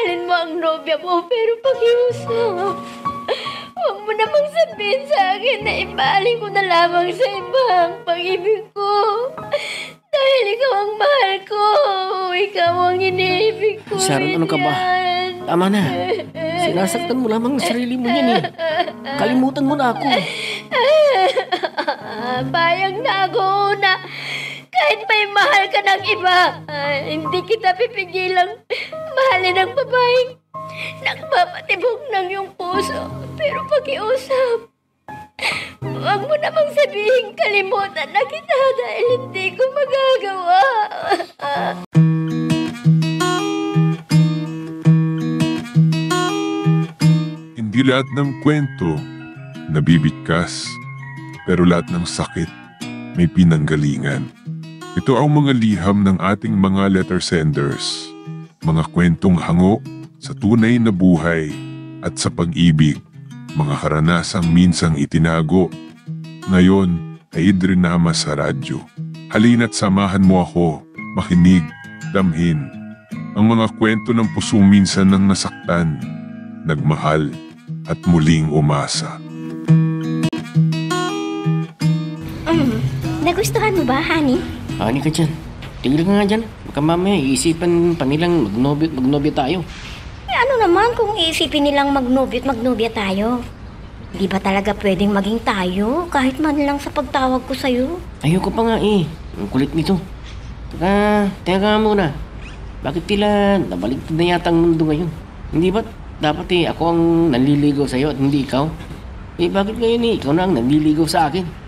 mahalin mo ang nobya mo, pero pakiusap. Huwag mo namang sabihin sa akin na ibalik ko na lamang sa iba ang pag-ibig ko. Dahil ikaw ang mahal ko. Ikaw ang iniibig ko. Sharon, ano ka ba? Tama na. Sinasaktan mo lamang ang sarili mo yan eh. Kalimutan mo na ako. Bayang na ako na kahit may mahal ka ng iba, hindi kita pipigilang mahalin ang babaeng nagpapatibok ng iyong puso. Pero pakiusap, huwag mo namang sabihin kalimutan na kita dahil hindi ko magagawa. Hindi lahat ng kwento nabibigkas, pero lahat ng sakit may pinanggalingan. Ito ang mga liham ng ating mga letter senders, mga kwentong hango sa tunay na buhay at sa pag-ibig, mga karanasang minsang itinago, ngayon ay idrinama sa radyo. Halina't samahan mo ako, makinig, damhin, ang mga kwento ng pusong minsan nang nasaktan, nagmahal at muling umasa. Nagustuhan mo ba, honey? Ani ka dyan. Tigil ka nga dyan. Baka mamaya iisipan pa nilang magnobyo tayo. Ano naman kung iisipin nilang magnobya tayo? Di ba talaga pwedeng maging tayo kahit man lang sa pagtawag ko sa'yo? Ayoko pa nga eh. Ang kulit nito. Teka nga muna. Bakit tila nabaligtad na yata ang mundo ngayon? Hindi ba dapat ako ang nanliligaw sa'yo at hindi ikaw? Bakit ngayon ikaw na ang nanliligaw sa akin?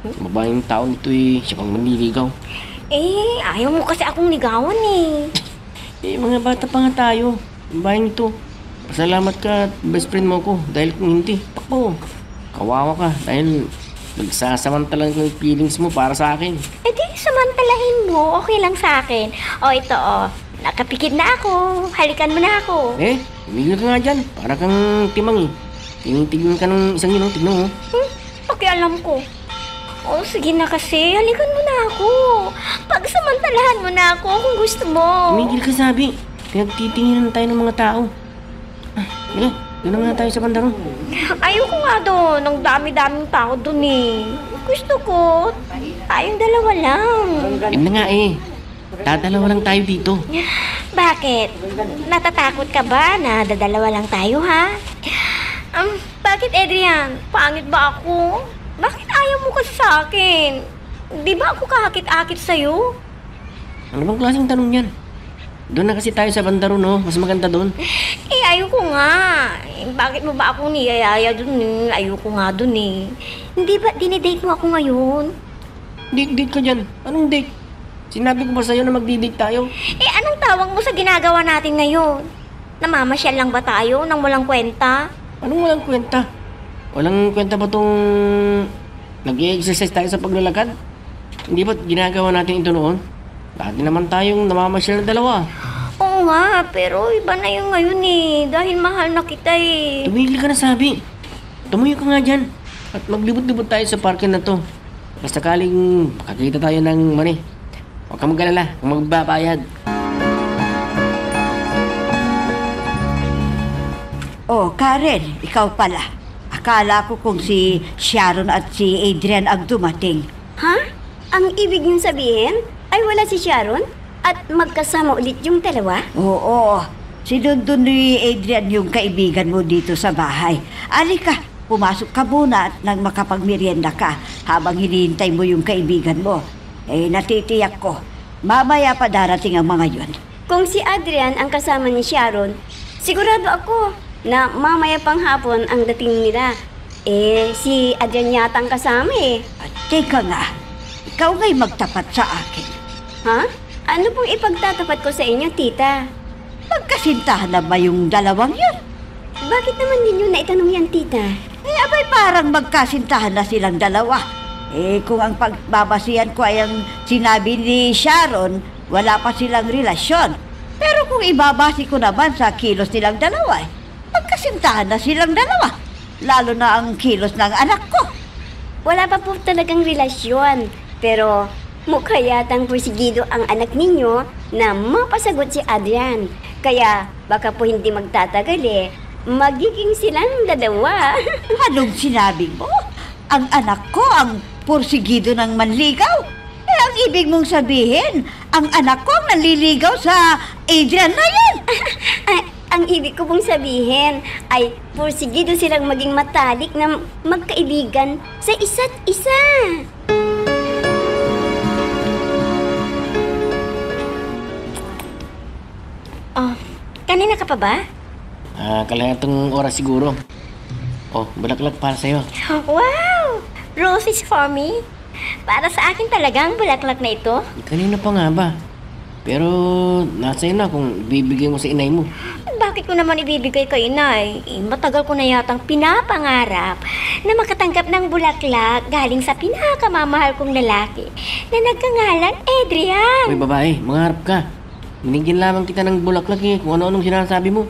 Babaeng tao nito siya pang manliligaw. Ayaw mo kasi akong ligawan eh. Mga bata pa nga tayo. Babaeng ito. Pasalamat ka at best friend mo ko. Dahil kung hindi, pakbo. Kawawa ka dahil nagsasamantalang ng feelings mo para sa akin. Di samantalahin mo. Okay lang sa akin. Ito nakapikit na ako. Halikan mo na ako. Tumigil ka nga dyan. Para kang timang eh. Tinitignan ka ng isang yun. Tignan mo. Pakialam ko. Sige na kasi. Halikan mo na ako. Pagsamantalahan mo na ako kung gusto mo. Tumigil ka, sabi. Pinagtitinginan tayo ng mga tao. Doon na nga tayo sa bandang. Ayoko nga doon. Ang dami-daming tao doon eh. Gusto ko, tayong dalawa lang. Yun na nga Dadalawa lang tayo dito. Bakit? Natatakot ka ba na dadalawa lang tayo, ha? Bakit, Adrian? Pangit ba ako? Bakit ayaw mo kasi sa akin? Di ba ako kahakit-akit sa'yo? Ano bang klaseng tanong yan? Doon na kasi tayo sa bandaro, no? Mas maganda doon. Ayoko nga. Bakit mo ba ako niyayaya doon? Ayoko nga doon eh. Hindi ba dinidate mo ako ngayon? Date ka dyan. Anong date? Sinabi ko ba sa'yo na magdi-date tayo? Anong tawag mo sa ginagawa natin ngayon? Namamasyal lang ba tayo nang walang kwenta? Anong walang kwenta? Walang kwenta ba itong nag-i-exercise tayo sa paglalakad? Hindi ba ginagawa natin ito noon? Dati naman tayong namamasyal na dalawa. Oo nga, pero iba na yung ngayon eh. Dahil mahal na kita eh. Tumigil ka na, sabi. Tumuyo ka nga dyan. At maglibot-libot tayo sa parking na to. Basta sakaling makakita tayo ng money. Huwag kang mag-alala kung magbabayad. Karen, ikaw pala. Akala ko kung si Sharon at si Adrian ang dumating. Ha? Ang ibig niyong sabihin ay wala si Sharon at magkasama ulit yung dalawa? Oo, sinundun ni Adrian yung kaibigan mo dito sa bahay. Alika, pumasok ka muna at nang makapagmerienda ka habang hinihintay mo yung kaibigan mo. Natitiyak ko, mamaya pa darating ang mga yun. Kung si Adrian ang kasama ni Sharon, sigurado ako na mamaya pang hapon ang dating nila. Si Adrian yata ang kasama eh. At teka nga, ikaw nga'y magtapat sa akin. Ha? Ano pong ipagtatapat ko sa inyo, tita? Magkasintahan na ba yung dalawang yun? Bakit naman ninyo naitanong yan, tita? Abay parang magkasintahan na silang dalawa. Kung ang pagbabasihan ko ay ang sinabi ni Sharon, wala pa silang relasyon. Pero kung ibabasi ko naman sa kilos nilang dalawa, magkasintahan na silang dalawa. Lalo na ang kilos ng anak ko. Wala pa po talagang relasyon. Pero mukha yatang porsigido ang anak ninyo na mapasagot si Adrian. Kaya Baka po hindi magtatagal eh. Magiging silang dalawa. Anong sinabi mo? Ang anak ko ang porsigido ng manligaw. Eh, ang ibig mong sabihin, ang anak ko ang nanliligaw sa Adrian na yan. Ay, ang ibig ko pong sabihin ay porsigido silang maging matalik na magkaibigan sa isa't isa. Oh, kanina ka pa ba? Kalahatang oras siguro. Oh, bulaklak para sa'yo. Wow! Roses for me? Para sa akin talagang bulaklak na ito? Kanina pa nga ba? Pero nasa na kung bibigay mo sa inay mo. Bakit ko naman ibibigay kay inay? Matagal ko na yatang pinapangarap na makatanggap ng bulaklak galing sa pinakamamahal kong lalaki na nagkangalang Adrian. Uy, babae, mangarap ka. Binigyan lamang kita ng bulaklak eh, kung ano-anong sinasabi mo.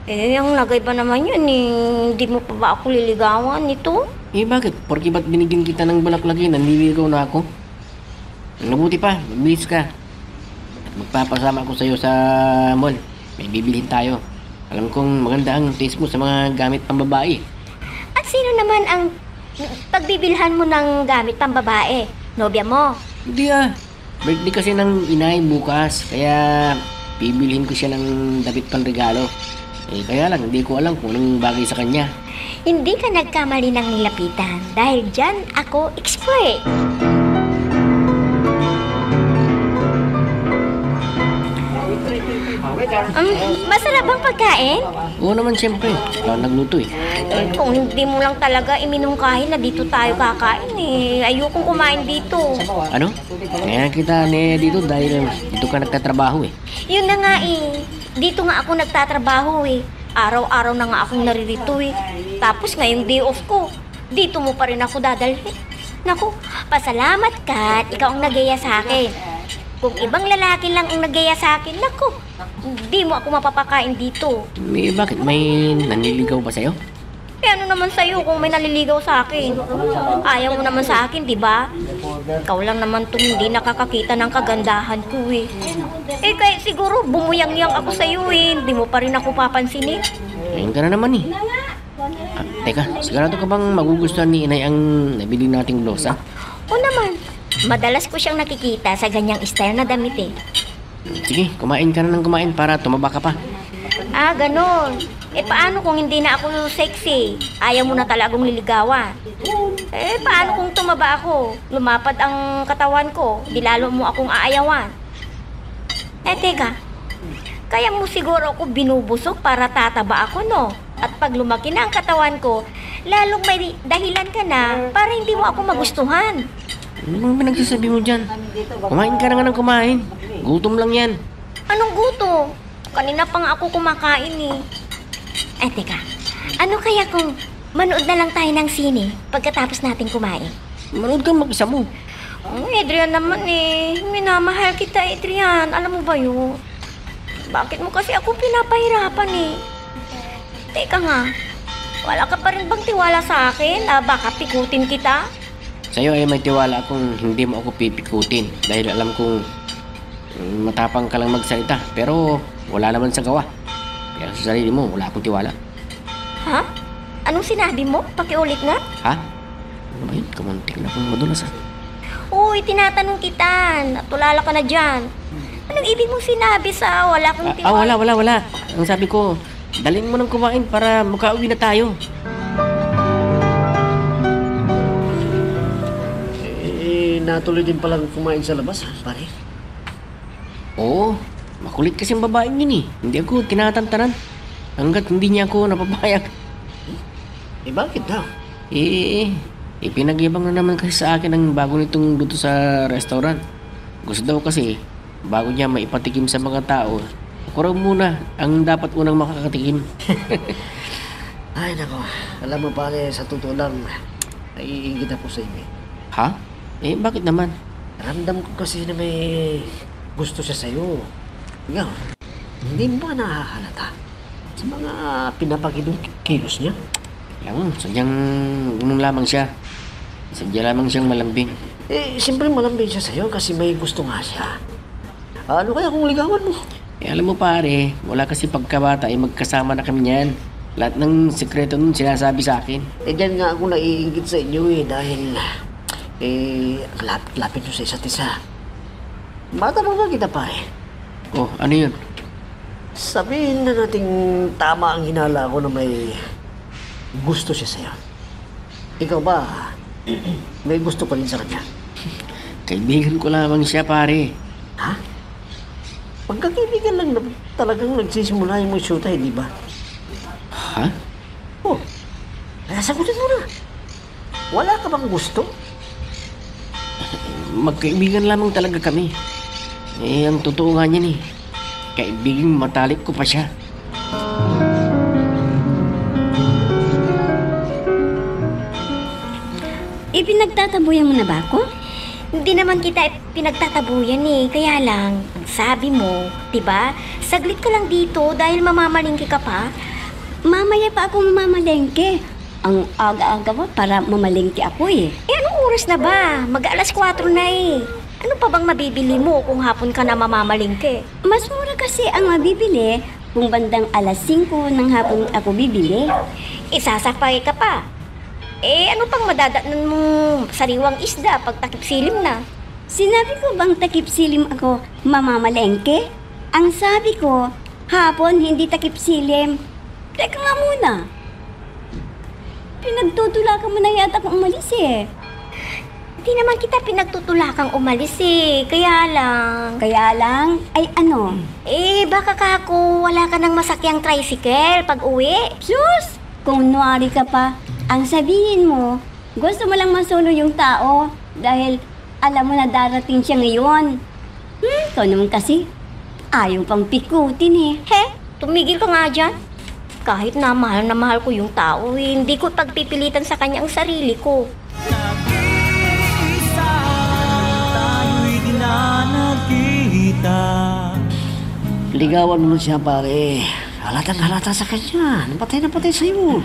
Eh, ang lagay ba naman yun eh? Hindi mo pa ba ako liligawan nito? Eh, bakit? Porki ba't binigyan kita ng bulaklak eh, nanliligaw na ako? Mabuti pa, magbilis ka. At magpapasama ako sa'yo sa mall. May bibilhin tayo. Alam kong maganda ang taste mo sa mga gamit pambabae. At sino naman ang pagbibilhan mo ng gamit pambabae? Nobya mo? Hindi ah. Birthday kasi ng inay bukas. Kaya bibilhin ko siya ng damit panregalo. Eh, kaya lang, hindi ko alam kung anong bagay sa kanya. Hindi ka nagkamali ng nilapitan dahil dyan ako expert. Masarap bang pagkain? Oo naman siyempre. Ikaw nagluto eh. Kung hindi mo lang talaga iminungkahin na dito tayo kakain eh. Ayokong kumain dito. Ano? Kaya kita dito dahil dito ka nagtatrabaho eh. Yun na nga eh. Dito nga ako nagtatrabaho eh. Araw-araw na nga akong naririto eh. Tapos ngayong day off ko, dito mo pa rin ako dadalhin. Naku, pasalamat ka at ikaw ang nagaya sa akin. Kung ibang lalaki lang ang nagaya sa akin, naku, hindi mo ako mapapakain dito. Eh, bakit? May nanliligaw ba sa'yo? Eh ano naman sa'yo kung may naliligaw sa akin? Ayaw mo naman sa akin, di ba? Ikaw lang naman to hindi nakakakita ng kagandahan ko eh. Eh kaya siguro bumuyang-yang ako sa'yo eh. Hindi mo pa rin ako papansinin. Ayun ka na naman eh. Teka, sigurado ka bang magugustuhan ni inay ang nabili nating blosa? O naman, madalas ko siyang nakikita sa ganyang style na damit eh. Sige, kumain ka na ng kumain para tumaba ka pa. Ah, ganon. Eh paano kung hindi na ako sexy? Ayaw mo na talagang liligawan. Eh paano kung tumaba ako? Lumapad ang katawan ko, di lalo mo akong aayawan. Eh teka, kaya mo siguro ako binubusok para tataba ako, no? At pag lumaki na ang katawan ko, lalong may dahilan ka na para hindi mo ako magustuhan. Ano bang pinagsasabi mo dyan? Kumain ka na nga ng kumain. Gutom lang yan. Anong guto? Kanina pa nga ako kumakain eh. Eh teka, ano kaya kung manood na lang tayo ng sine pagkatapos natin kumain? Manood kang mag-isa mo. Adrian naman eh. Minamahal kita, Adrian. Alam mo ba yun? Bakit mo kasi ako pinapahirapan eh? Teka nga, wala ka pa rin bang tiwala sa akin na baka pikutin kita? Sa'yo ay may tiwala akong hindi mo ako pipikutin dahil alam kong matapang ka lang magsalita pero wala naman sa gawa. Kaya sa sarili mo, wala akong tiwala. Ha? Anong sinabi mo? Pakiulit nga? Ha? Ano ba yun? Kamuntik na akong madulas ha. Uy, tinatanong kita. Natulala ka na dyan. Anong ibig mong sinabi sa wala kong tiwala? Wala. Ang sabi ko, dalhin mo ng kumain para makauwi na tayo. Natuloy din palang kumain sa labas, pare. Oo, makulit kasi ang babaeng yun eh. Hindi ako tinatantanan. Hanggat hindi niya ako napapayag. Eh bakit daw? Pinagyabang na naman kasi sa akin ang bago nitong luto sa restaurant. Gusto daw kasi, bago niya maipatikim sa mga tao, ako raw muna ang dapat unang makakatikim. Ay nako, alam mo pare, sa totoo lang, naiingit ako sa inyo. Ha? Eh, bakit naman? Ramdam ko kasi na may gusto siya sa'yo. Ikaw, hindi mo ba nahahalata sa mga kilos niya? Yan, sadyang ganun lamang siya. Sadya lamang siyang malambing. Eh, siyempre malambing siya sa'yo kasi may gusto nga siya. Ano kaya kung ligawan mo? Alam mo pare, wala kasi pagkabata ay magkasama na kami niyan. Lahat ng sekreto nun sinasabi sa akin. Diyan nga ako naiingit sa inyo dahil lapit nyo sa isa't isa. Matanong na kita pare. Oh, ano yun? Sabihin na nating tama ang hinala ko na may gusto siya sa'yo. Ikaw ba, may gusto pa rin sa kanya? Kaibigan ko lamang siya pare. Ha? Pagkakaibigan lang na talagang nagsisimula yung mga syuta, di ba? Ha? Oh, kaya sagutin mo na. Wala ka bang gusto? Magkaibigan lamang talaga kami. Ang totoo nga niyan kaibigang matalik ko pa siya. Pinagtatabuyan mo na ba ako? Hindi naman kita pinagtatabuyan kaya lang, sabi mo, diba? Saglit ka lang dito dahil mamamalingki ka pa. Mamaya pa ako mamamalengke. Ang aga-aga mo para mamalengke ako anong oras na ba? Mag-alas 4 na Ano pa bang mabibili mo kung hapon ka na mamamalingke? Mas mura kasi ang mabibili kung bandang alas 5 ng hapon ako bibili. Sasakpay ka pa. Ano pang madadatnan mo sariwang isda pag takip silim na? Sinabi ko bang takip silim ako mamamalengke? Ang sabi ko, hapon hindi takip silim. Teka nga muna. Pinagtutulakan mo na yata kung umalis Hindi naman kita pinagtutulakang umalis Kaya lang... Kaya lang? Ay ano? Baka kako wala ka ng masakyang tricycle pag uwi. Sus! Kung nuwari ka pa, ang sabihin mo, gusto mo lang masulo yung tao dahil alam mo na darating siya ngayon. Ikaw naman kasi, ayaw pang pikutin tumigil ka nga dyan. Kahit na mahal ko yung tao, hindi ko pagpipilitan sa kanya ang sarili ko. Tayo'y di na nagkita. Ligawan mo na siya pare. Halatang halata sa kanya. Napatay na patay sa'yo.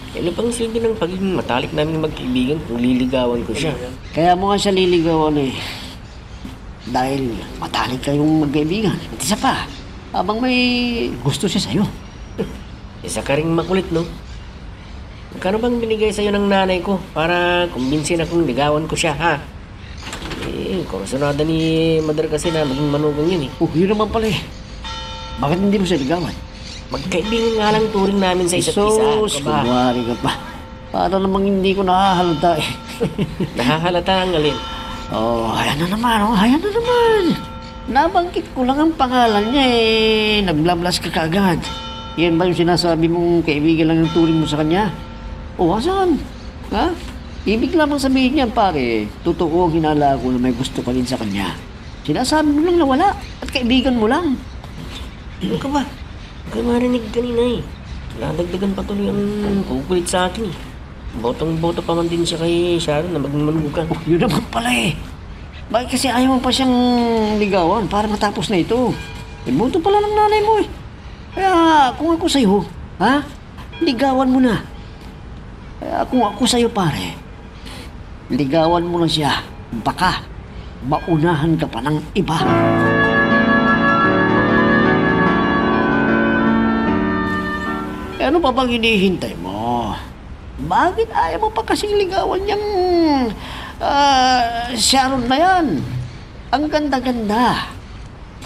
Ano pang silbi ng pagiging matalik namin magkaibigan kung liligawan ko siya? Kaya mo nga siya liligawan Dahil matalik kayong magkaibigan. At isa pa, habang may gusto siya sa'yo. Isa ka ring makulit, no? Magkano bang binigay sa'yo ng nanay ko para kumbinsin akong ligawan ko siya, ha? Kursunada ni Mother kasi na maging manugang yun Yun naman pala Bakit hindi mo siya ligawan? Magkaibigan nga lang turing namin sa isa't isa. Sus, kumwari ka pa. Para namang hindi ko nakahalata Nahahalata ang alin. Ayan na naman. Nabanggit ko lang ang pangalan niya Naglablas ka kaagad. Yan ba yung sinasabi mong kaibigan lang yung turing mo sa kanya? Asan? Ha? Ibig lamang sabihin niyan pare, totoo ang hinala ko na may gusto ka rin sa kanya. Sinasabi mo lang na wala at kaibigan mo lang. Ano ka ba? Huwag ka marinig kanina Nadagdagan pa tuloy ang kukulit sa akin Botong-boto pa man din siya kay Sharon na maging manugang. Yun naman pala Bakit kasi ayaw mo pa siyang ligawan para matapos na ito? Boto pala ng nanay mo Kaya kung ako sa'yo, ligawan mo na. Kaya kung ako sa'yo pare, ligawan mo na siya. Baka maunahan ka pa ng iba. Ano pa bang hinihintay mo? Bakit ayaw mo pa kasing ligawan niyang Sharon na yan? Ang ganda-ganda.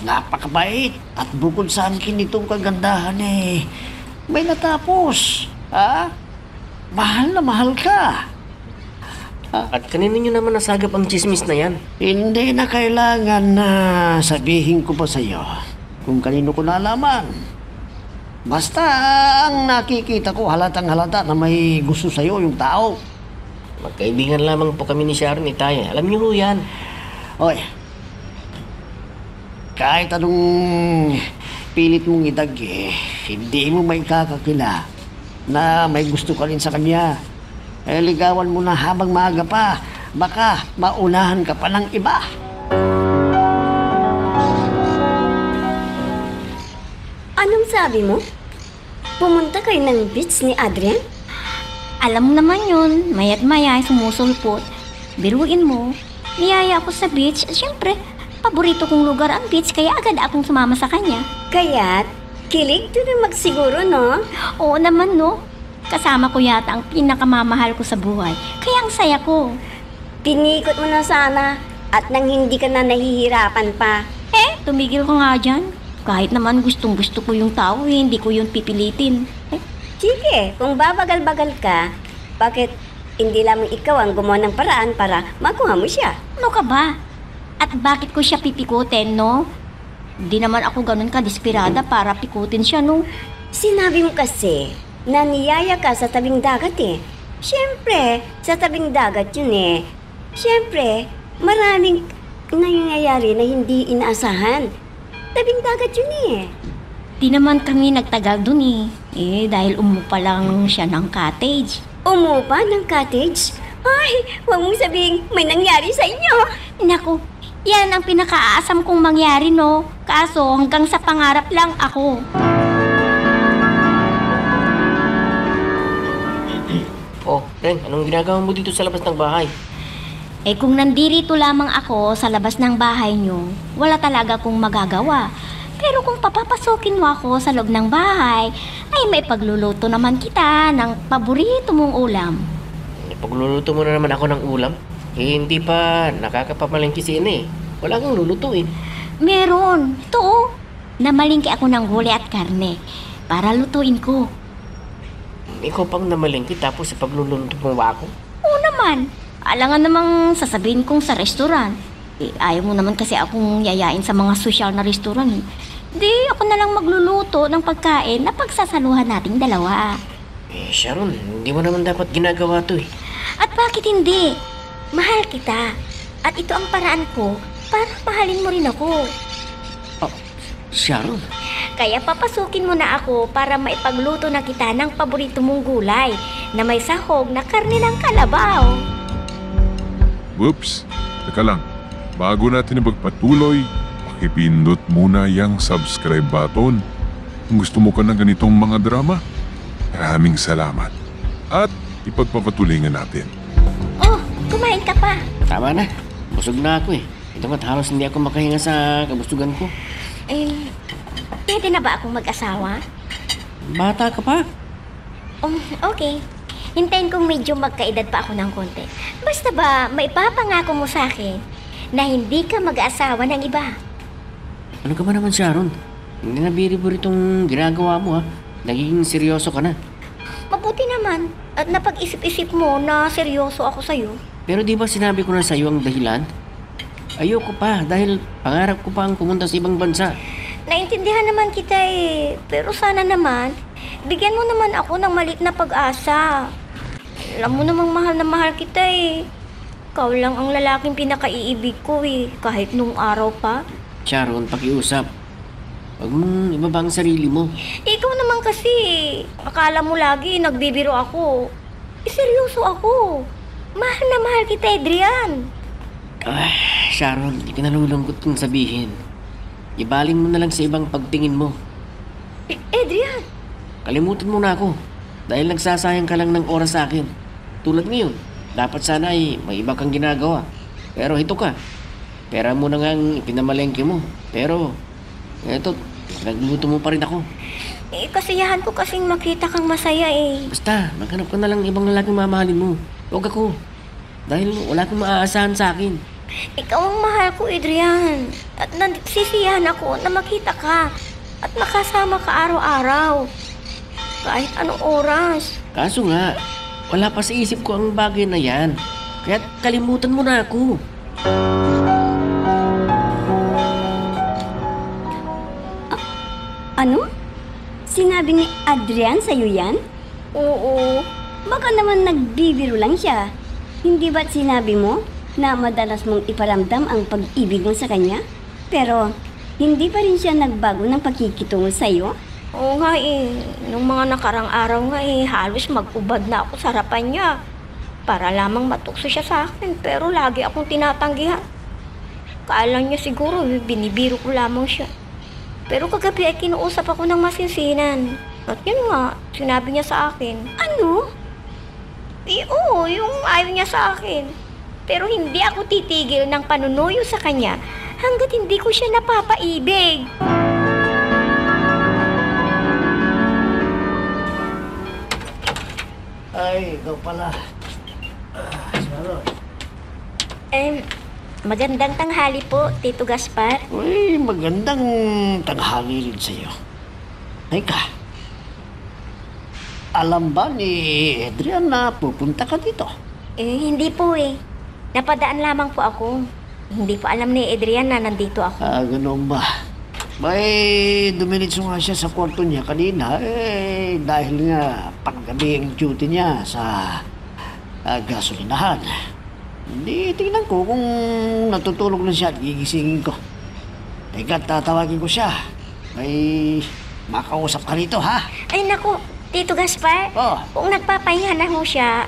Napakabait. At bukod sa akin itong kagandahan may natapos. Mahal na mahal ka. At kanino nyo naman nasagap ang chismis na yan? Hindi na kailangan na sabihin ko pa sa'yo kung kanino ko nalaman. Basta ang nakikita ko halatang halata na may gusto sa'yo yung tao. Magkaibigan lamang po kami ni Sharon Itaya. Alam niyo yan. Oy, kahit anong pilit mong idag hindi mo may kakakila na may gusto ka rin sa kanya. Ligawan mo na habang maaga pa. Baka maunahan ka pa ng iba. Anong sabi mo? Pumunta kayo ng beach ni Adrian? Alam mo naman yun, maya't maya ay sumusulpot. Biruin mo, niyaya ako sa beach. Siyempre, Paborito kong lugar ang beach kaya agad akong sumama sa kanya. Kaya't, kilig to na magsiguro, no? Oo naman, no? Kasama ko yata ang pinakamamahal ko sa buhay. Kaya ang saya ko. Pinikot mo na sana at nang hindi ka na nahihirapan pa. Tumigil ko nga dyan. Kahit naman gustong gusto ko yung tao, hindi ko yung pipilitin. Sige, kung babagal-bagal ka, bakit hindi lamang ikaw ang gumawa ng paraan para makuha mo siya? Ano ka ba? At bakit ko siya pipikutin, no? Hindi naman ako ganun ka-desperada para pikutin siya, no? Sinabi mo kasi na niyaya ka sa tabing dagat eh. Siyempre, sa tabing dagat yun eh. Siyempre, maraming nangyayari na hindi inaasahan. Tabing dagat yun eh. Di naman kami nagtagal dun dahil umupa lang siya ng cottage. Umupa ng cottage? Ay, huwag mong sabihin may nangyari sa inyo. Naku, yan ang pinakaasam kong mangyari, no? Kaso hanggang sa pangarap lang ako. Oh, Ren, anong ginagawa mo dito sa labas ng bahay? Kung nandirito lamang ako sa labas ng bahay nyo, wala talaga kong magagawa. Pero kung papapasukin mo ako sa loob ng bahay, ay may pagluluto naman kita ng paborito mong ulam. Pagluluto mo na naman ako ng ulam? Hindi pa nakakapamalengke si Ine. Wala kang lulutuin. Meron. Ito namalingki ako ng gulay at karne para lutuin ko. Ikaw pang namalengke tapos sa pagluluto mo ba ako? Oo naman. Alangan namang sasabihin kong sa restaurant. Ayaw mo naman kasi akong yayain sa mga sosyal na restaurant. Di ako na lang magluluto ng pagkain na pagsasaluhan nating dalawa. Sharon, hindi mo naman dapat ginagawa to eh. At bakit hindi? Mahal kita. At ito ang paraan ko para mahalin mo rin ako. Sharon? Kaya papasukin mo na ako para maipagluto na kita ng paborito mong gulay na may sahog na karne ng kalabaw. Whoops! Teka lang. Bago natin ipagpatuloy, pakipindot muna yung subscribe button. Kung gusto mo ka ng ganitong mga drama, maraming salamat. At ipagpapatuloy nga natin. Oh, kumain ka pa. Tama na. Busog na ako eh. Ito nga't halos hindi ako makahinga sa kabustugan ko. Pwede na ba akong mag-asawa? Bata ka pa. Okay. Hintayin kong medyo magkaedad pa ako ng konti. Basta ba, maipapangako mo sa akin na hindi ka mag-asawa ng iba. Ano ka ba naman, Sharon? Hindi na biri-biri itong ginagawa mo ha. Nagiging seryoso ka na. Mabuti naman at napag-isip-isip mo na seryoso ako sa'yo. Pero di ba sinabi ko na sa'yo ang dahilan? Ayoko pa dahil pangarap ko pa ang pumunta sa ibang bansa. Naintindihan naman kita pero sana naman, bigyan mo naman ako ng maliit na pag-asa. Alam mo namang mahal na mahal kita Ikaw lang ang lalaking pinakaiibig ko kahit nung araw pa. Sharon, pakiusap. Huwag mong ibaba ang sarili mo. Ikaw naman kasi, akala mo lagi nagbibiro ako. Seryoso ako. Mahal na mahal kita, Adrian. Sharon, hindi ka nalulungkot kung sabihin. Ibaling mo na lang sa ibang pagtingin mo. Adrian! Kalimutan mo na ako. Dahil nagsasayang ka lang ng oras sa akin. Tulad ngayon, dapat sana ay may iba kang ginagawa. Pero ito ka. Pera mo na nga ang ipinamalengke mo. Pero, eto, nagluto mo pa rin ako. Kasiyahan ko kasing makita kang masaya Basta, maghanap ka na lang ibang lalaking mamahalin mo. Huwag ako. Dahil wala kang maaasahan sa akin. Ikaw ang mahal ko, Adrian. At nagsisiyahan ako na makita ka. At makasama ka araw-araw. Kahit anong oras. Kaso nga, wala pa sa isip ko ang bagay na yan. Kaya kalimutan mo na ako. Ano? Sinabi ni Adrian sa'yo yan? Oo. Baka naman nagbibiro lang siya. Hindi ba't sinabi mo na madalas mong iparamdam ang pag-ibig mo sa kanya? Pero hindi pa rin siya nagbago ng pagkikitungo sa'yo? Oo nga Nung mga nakarang araw nga halos mag-ubad na ako sa harapan niya. Para lamang matukso siya sa akin, pero lagi akong tinatanggihan. Kaalam niya siguro, binibiro ko lamang siya. Pero kagabi ay kinuusap ako ng masinsinan. At yun nga, sinabi niya sa akin. Ano? Oo, yung ayaw niya sa akin. Pero hindi ako titigil ng panunuyo sa kanya hanggat hindi ko siya napapaibig. Ay, ikaw pala. Sharon. Magandang tanghali po, Tito Gaspar. Uy, magandang tanghali rin sa'yo. Teka, alam ba ni Adrian na pupunta ka dito? Hindi po eh. Napadaan lamang po ako. Hindi po alam ni Adrian na nandito ako. Ganun ba? May dumiritso nga siya sa kwarto niya kanina, dahil nga panggabi ang duty niya sa gasolinahan. Hindi, tingnan ko kung natutulog na siya at gigisingin ko. Teka, tatawagin ko siya. May makausap ka rito, ha? Ay naku, Tito Gaspar. Oh. Kung nagpapahinga na ho siya,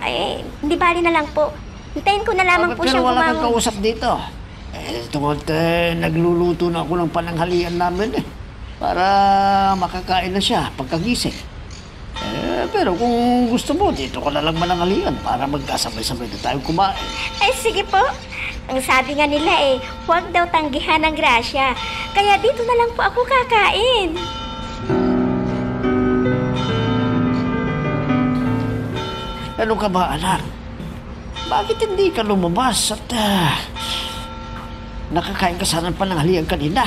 hindi bali na lang po. Hintayin ko na lamang po Pero siyang wala kang bumangon. kausap dito. Tungkol nagluluto na ako ng pananghalian namin para makakain na siya pagkagising. Pero kung gusto mo, dito ko na lang mananghalian para magkasabay-sabay na tayong kumain. Ay sige po. Ang sabi nga nila huwag daw tanggihan ng grasya. Kaya dito na lang po ako kakain. Ano ka ba, anak? Bakit hindi ka lumabas at nakakain ka sana ng pananghalian kanina?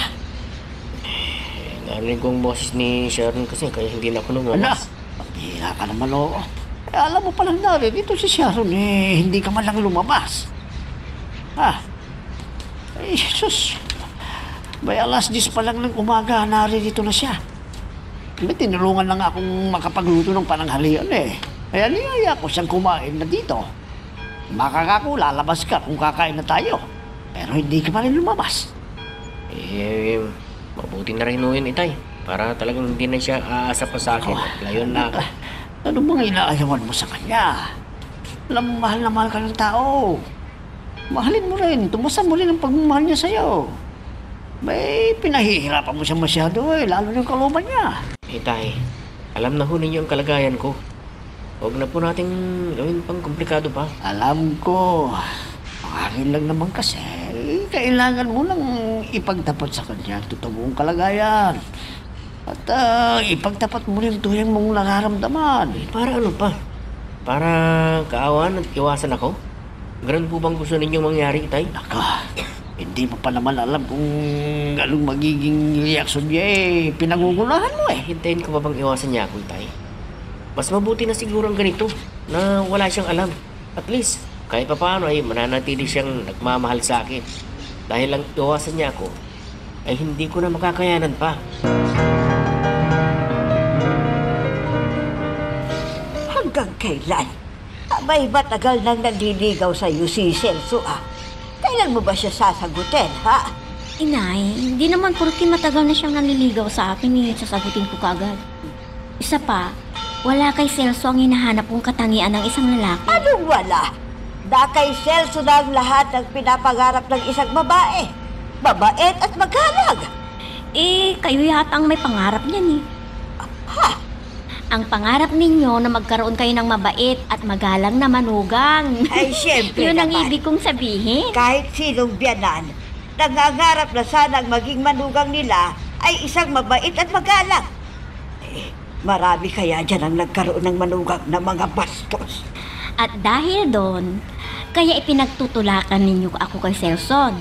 Narinig ko ang boses ni Sharon kasi kaya hindi na ako Ano? lumabas. Pagpihira ka naman, oo. Alam mo palang dito si Sharon, hindi ka man lang lumabas. Ay, sus. May 10:00 pa lang ng umaga, naririto na siya. May tinulungan lang akong makapagluto ng pananghalian Kaya niyaya ko siyang kumain na dito. Makakako, lalabas ka kung kakain na tayo. Pero hindi ka pa rin lumabas. Mabuti na rin yun, Itay. Para talagang hindi na siya aasa pa sa akin. At layon na ako. Ano bang inaayawan mo sa kanya? Alam mo, mahal na mahal ka ng tao. Mahalin mo rin. Tumasan mo rin ang pagmamahal niya sa'yo. May pinahihirapan mo siya masyado lalo yung kalooban niya. Itay, alam na ho ninyo ang kalagayan ko. Huwag na po nating gawin pang komplikado pa. Alam ko. Ang akin lang naman kasi, kailangan mo lang ipagtapat sa kanya ang totoong kalagayan. At ipagtapat mo rin tuyang mong nararamdaman. Para ano pa? Para kaawan at iwasan ako? Ganun po bang gusto ninyong mangyari, Itay? Naka, hindi mo pa naman alam kung anong magiging reaksyon niya pinangungunahan mo Hintayin ko pa bang iwasan niya ako, Itay? Mas mabuti na siguro ang ganito na wala siyang alam. At least, kahit pa paano ay mananatili siyang nagmamahal sa akin. Dahil lang iwasan niya ako, ay hindi ko na makakayanan pa. Hanggang kailan? Abay, matagal nang naliligaw sa iyo si Celso, Kailan mo ba siya sasagutin, ha? Inay, hindi naman porke matagal na siyang nanliligaw sa akin sasagutin ko kagad. Isa pa, wala kay Celso ang hinahanap kong katangian ng isang lalaki. Anong wala? Da kay Celso na ang lahat ng pinapangarap ng isang babae. Mabait at magalang. Kayo yata ang may pangarap niyan Ha? Ang pangarap ninyo na magkaroon kayo ng mabait at magalang na manugang. Ay, syempre Yun ang naman. ibig kong sabihin. Kahit sinong biyanan, nangangarap na sanang maging manugang nila ay isang mabait at magalang. Marami kaya dyan ang nagkaroon ng manugang na mga bastos. At dahil doon, kaya ipinagtutulakan ninyo ako kay Celson.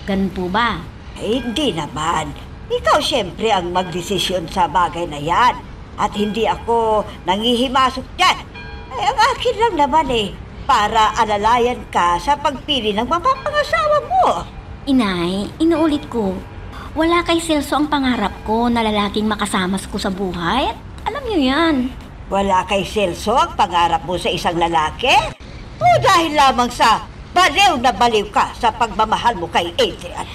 Ganun po ba? Hindi naman. Ikaw syempre ang magdesisyon sa bagay na yan. At hindi ako nangihimasok dyan. Ang akin lang naman para alalayan ka sa pagpili ng mapapangasawa mo. Inay, inuulit ko, wala kay Celso ang pangarap ko na lalaking makasama ko sa buhay. Alam niyo yan. Wala kay Celso ang pangarap mo sa isang lalaki? O dahil lamang sa baliw na baliw ka sa pagmamahal mo kay Adrian?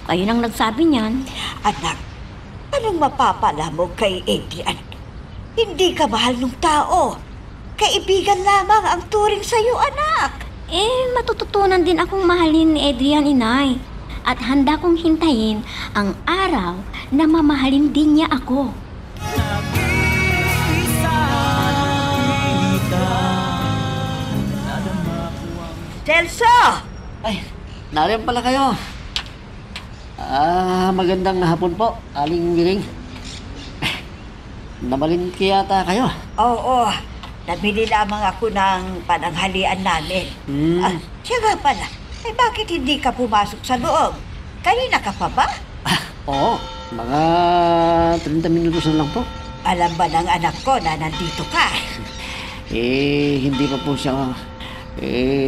Kayo nang nagsabi niyan. Anak, anong mapapala mo kay Adrian? Hindi ka mahal ng tao. Kaibigan lamang ang turing sa'yo, anak. Matututunan din akong mahalin ni Adrian, Inay. At handa kong hintayin ang araw na mamahalin din niya ako. Celso! Ay, nariyan pala kayo. Magandang hapon po, Aling Miring. Namalingki yata kayo. Oo, nabili lamang ako ng pananghalian namin. Siya nga pala, bakit hindi ka pumasok sa loob? Kanina ka pa ba? Oo, mga 30 minutos na lang po. Alam ba ng anak ko na nandito ka? Hindi pa po siya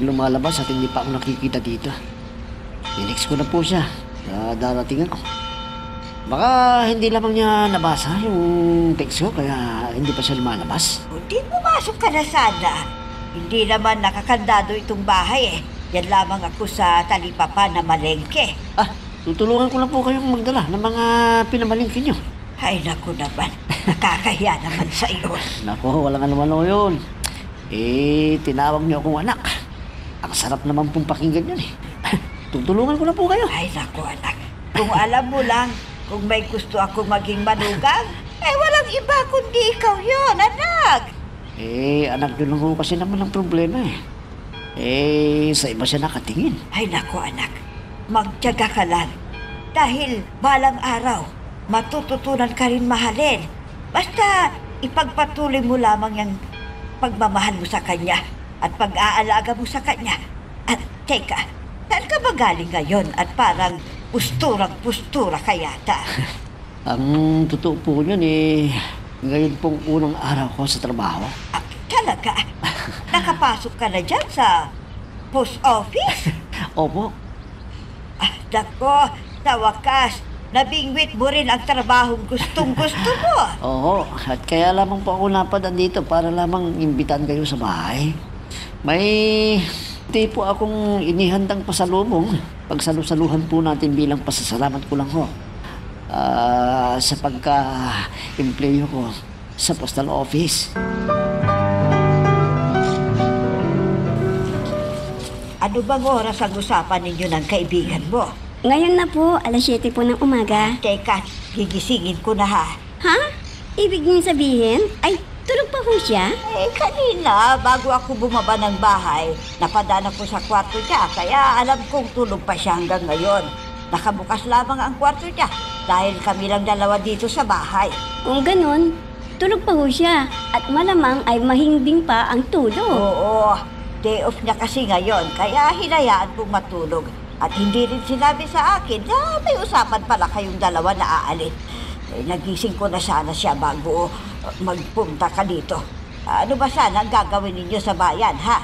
lumalabas at hindi pa ako nakikita dito. Inex ko na po siya na darating ako. Baka hindi lamang niya nabasa yung text ko kaya hindi pa siya lumalabas. Hindi pumasok ka na sana. Hindi naman nakakandado itong bahay eh. Yan lamang ako sa talipapa na malengke. Tutulungan ko na po kayong magdala ng mga pinamalingki niyo. Ay naku naman, nakakahiya naman sa iyo. Nako, walang anuman yun. Tinawag niyo akong anak. Ang sarap naman pong pakinggan yan eh. Tutulungan ko na po kayo. Ay naku anak, kung alam mo lang, kung may gusto ako maging manugang, walang iba kundi ikaw yon, anak. Anak yun lang ho kasi naman ang problema eh. Sa iba siya nakatingin. Ay naku anak, magtiyaga ka lang. Dahil balang araw, matututunan ka rin mahalin. Basta ipagpatuloy mo lamang yung pagmamahal mo sa kanya at pag-aalaga mo sa kanya. At teka, saan ka ba galing ngayon at parang pusturang-pustura ka yata? Ang totoo po yun ngayon pong unang araw ko sa trabaho. Talaga? Nakapasok ka na dyan sa post office? Opo. Dako, sa wakas, nabingwit mo rin ang trabahong gustong-gusto mo. Oo, at kaya lamang po ako napadaan dito para lamang imbitan kayo sa bahay. May tipo akong inihandang pasalubong. Pagsalusaluhan po natin bilang pasasalamat ko lang ho. Sa pagka-employo ko sa postal office. Ano bang oras ang usapan ninyo ng kaibigan mo? Ngayon na po, 7:00 po ng umaga. Teka, gigisingin ko na ha. Ha? Ibig niyo sabihin? Ay, tulog pa po siya? Kanina, bago ako bumaba ng bahay, napadaan ako sa kwarto niya, kaya alam kong tulog pa siya hanggang ngayon. Nakabukas lamang ang kwarto niya dahil kami lang dalawa dito sa bahay. Kung ganun, tulog pa po siya at malamang ay mahimbing pa ang tulog. Oo, day off niya kasi ngayon, kaya hinayaan kong matulog. At hindi rin sinabi sa akin na may usapan pala kayong dalawa na aalis. Nagising ko na sana siya bago magpunta ka dito. Ano ba sana ang gagawin ninyo sa bayan, ha?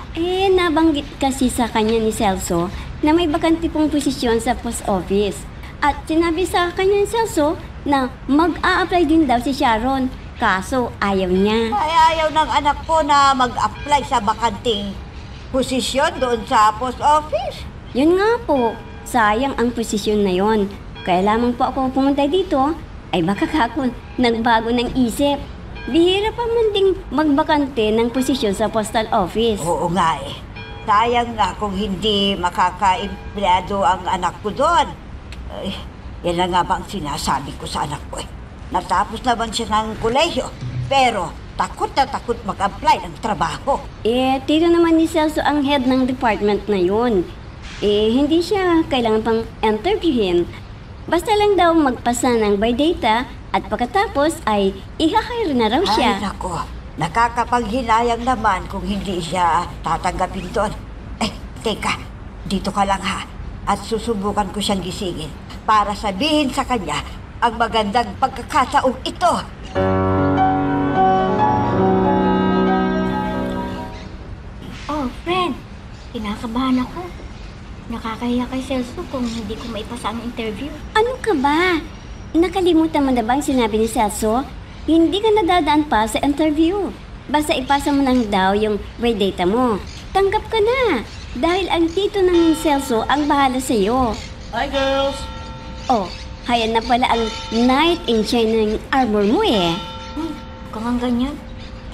Nabanggit kasi sa kanya ni Celso na may bakante pong posisyon sa post office. At sinabi sa kanya ni Celso na mag-a-apply din daw si Sharon. Kaso ayaw niya. Ay, ayaw ng anak ko na mag-apply sa bakanting posisyon doon sa post office. Yun nga po, sayang ang posisyon na yon. Kaya lamang po ako pumunta dito, ay baka kako nagbago ng isip. Bihira pa man ding magbakante ng posisyon sa postal office. Oo nga eh. Sayang nga kung hindi makaka-empleyado ang anak ko doon. Yan na nga ba ang sinasabi ko sa anak ko eh. Natapos naman siya ng kolehiyo, pero takot na takot mag-apply ng trabaho. Tito naman ni Celso ang head ng department na yun. Hindi siya kailangan pang interviewin. Basta lang daw magpasa ng biodata at pagkatapos ay i-hire na raw siya. Ay nako, nakakapanghinayang naman kung hindi siya tatanggapin doon. Teka, dito ka lang ha. At susubukan ko siyang gisingin para sabihin sa kanya ang magandang pagkakataong ito. Oh, friend. Kinakabahan ako. Nakakahiya kay Celso kung hindi ko maipasa ang interview. Ano ka ba? Nakalimutan mo na bang sinabi ni Celso? Hindi ka nadadaan pa sa interview. Basta ipasa mo lang daw yung biodata mo. Tanggap ka na. Dahil ang tito ng Celso ang bahala sa'yo. Hi, girls! Oh, hayan na pala ang knight in shining armor mo eh. Kung ang ganyan,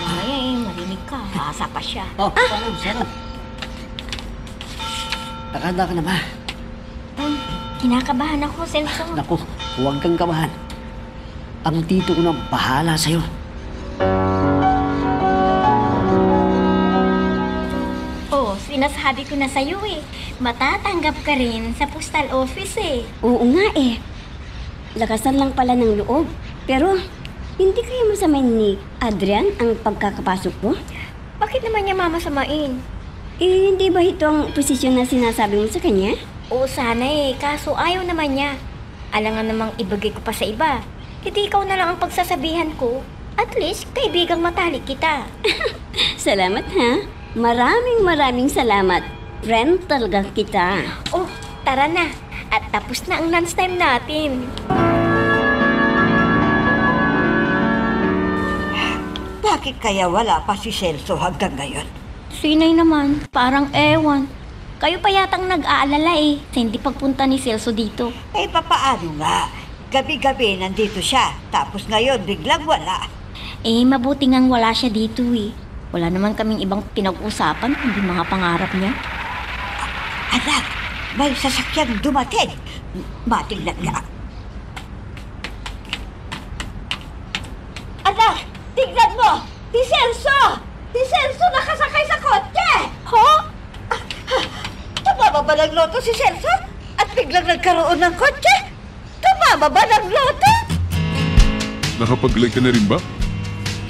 ay, marinig ka. Asa pa siya. Sarap. Nakahanda ka na ba? Kinakabahan ako, Celso. Naku, huwag kang kabahan. Ang tito ko na bahala sa'yo. Oh, sinasabi ko na sa'yo eh. Matatanggap ka rin sa postal office eh. Oo nga eh. lakasan lang pala ng loob. Pero, hindi kaya masamain ni Adrian ang pagkakapasok ko? Bakit naman niya mamasamain? Eh, hindi ba ito ang posisyon na sinasabi mo sa kanya? Oo, sana eh. Kaso ayaw naman niya. Alangan namang ibagay ko pa sa iba. Hindi ikaw na lang ang pagsasabihan ko. At least, kaibigang matalik kita. Salamat ha. Maraming salamat. Friend talaga kita. Oh, tara na. At tapos na ang lunchtime natin. Bakit kaya wala pa si Celso hanggang ngayon? Sinay naman, parang ewan. Kayo pa yatang nag-aalala eh, sa hindi pagpunta ni Celso dito. Eh, papaano nga? Gabi-gabi nandito siya, tapos ngayon biglang wala. Eh, mabuti ngang wala siya dito eh. Wala naman kaming ibang pinag-usapan kundi mga pangarap niya. Anak, may sasakyan dumating. Matingnan nga. Anak, tignan mo! Si Celso! Si Celso nakasakay sa kotse! Ho? Tumama ba ng loto si Celso? At biglang nagkaroon ng kotse? Tumama ba ng loto? Nakapag-like ka na rin ba?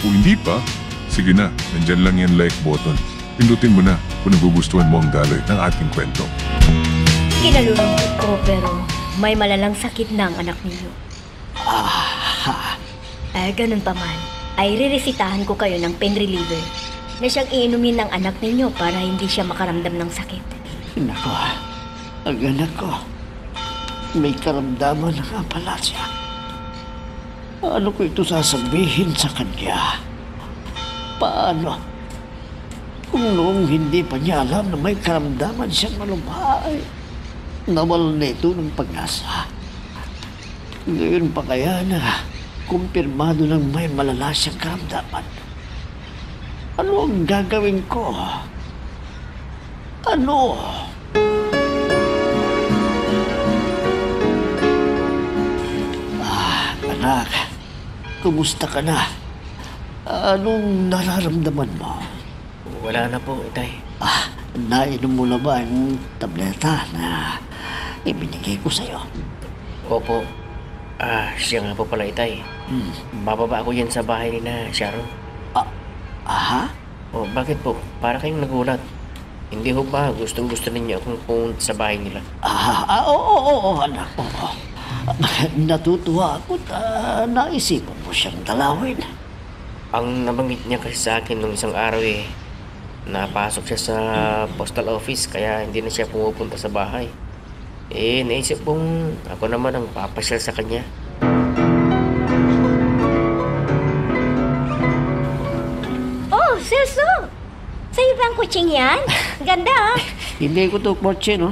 Kung hindi pa, sige na, nandyan lang yan like button. Pindutin mo na kung nagugustuhan mo ang daloy ng ating kwento. Kinalulungkot ko pero may malalang sakit na ang anak ninyo. Ganun pa man, ay riresitahan ko kayo ng pain reliever na siyang iinumin ng anak ninyo para hindi siya makaramdam ng sakit. Nako, ang anak ko, may karamdaman na nga pala siya. Paano ko ito sasabihin sa kanya? Paano? Kung noong hindi pa niya alam na may karamdaman siyang malubhay, nawalan na ito ng pag-asa. Ngayon pa kaya na kumpirmado ng may malala siyang karamdaman. Ano ang gagawin ko? Ano? Anak, kumusta ka na? Anong nararamdaman mo? Wala na po, Itay. Nainom mo na ba ang tableta na ibinigay ko sa'yo? Opo. Siya nga po pala, Itay. Bababa ako yan sa bahay ni na Sharon. Aha? O, bakit po? Para kayong nagulat. Hindi ho ba gustong-gusto ninyo akong pumunta sa bahay nila? Oo, anak. Oo. Natutuwa ako at naisipan mo siyang dalawin. Ang nabanggit niya kasi sa akin nung isang araw napasok siya sa postal office kaya hindi na siya pumupunta sa bahay. Naisip kong ako naman ang papasyal sa kanya. Oh, Celso! Sa'yo ba ang kutsing yan? Ganda ah! Hindi ko to kotse, no?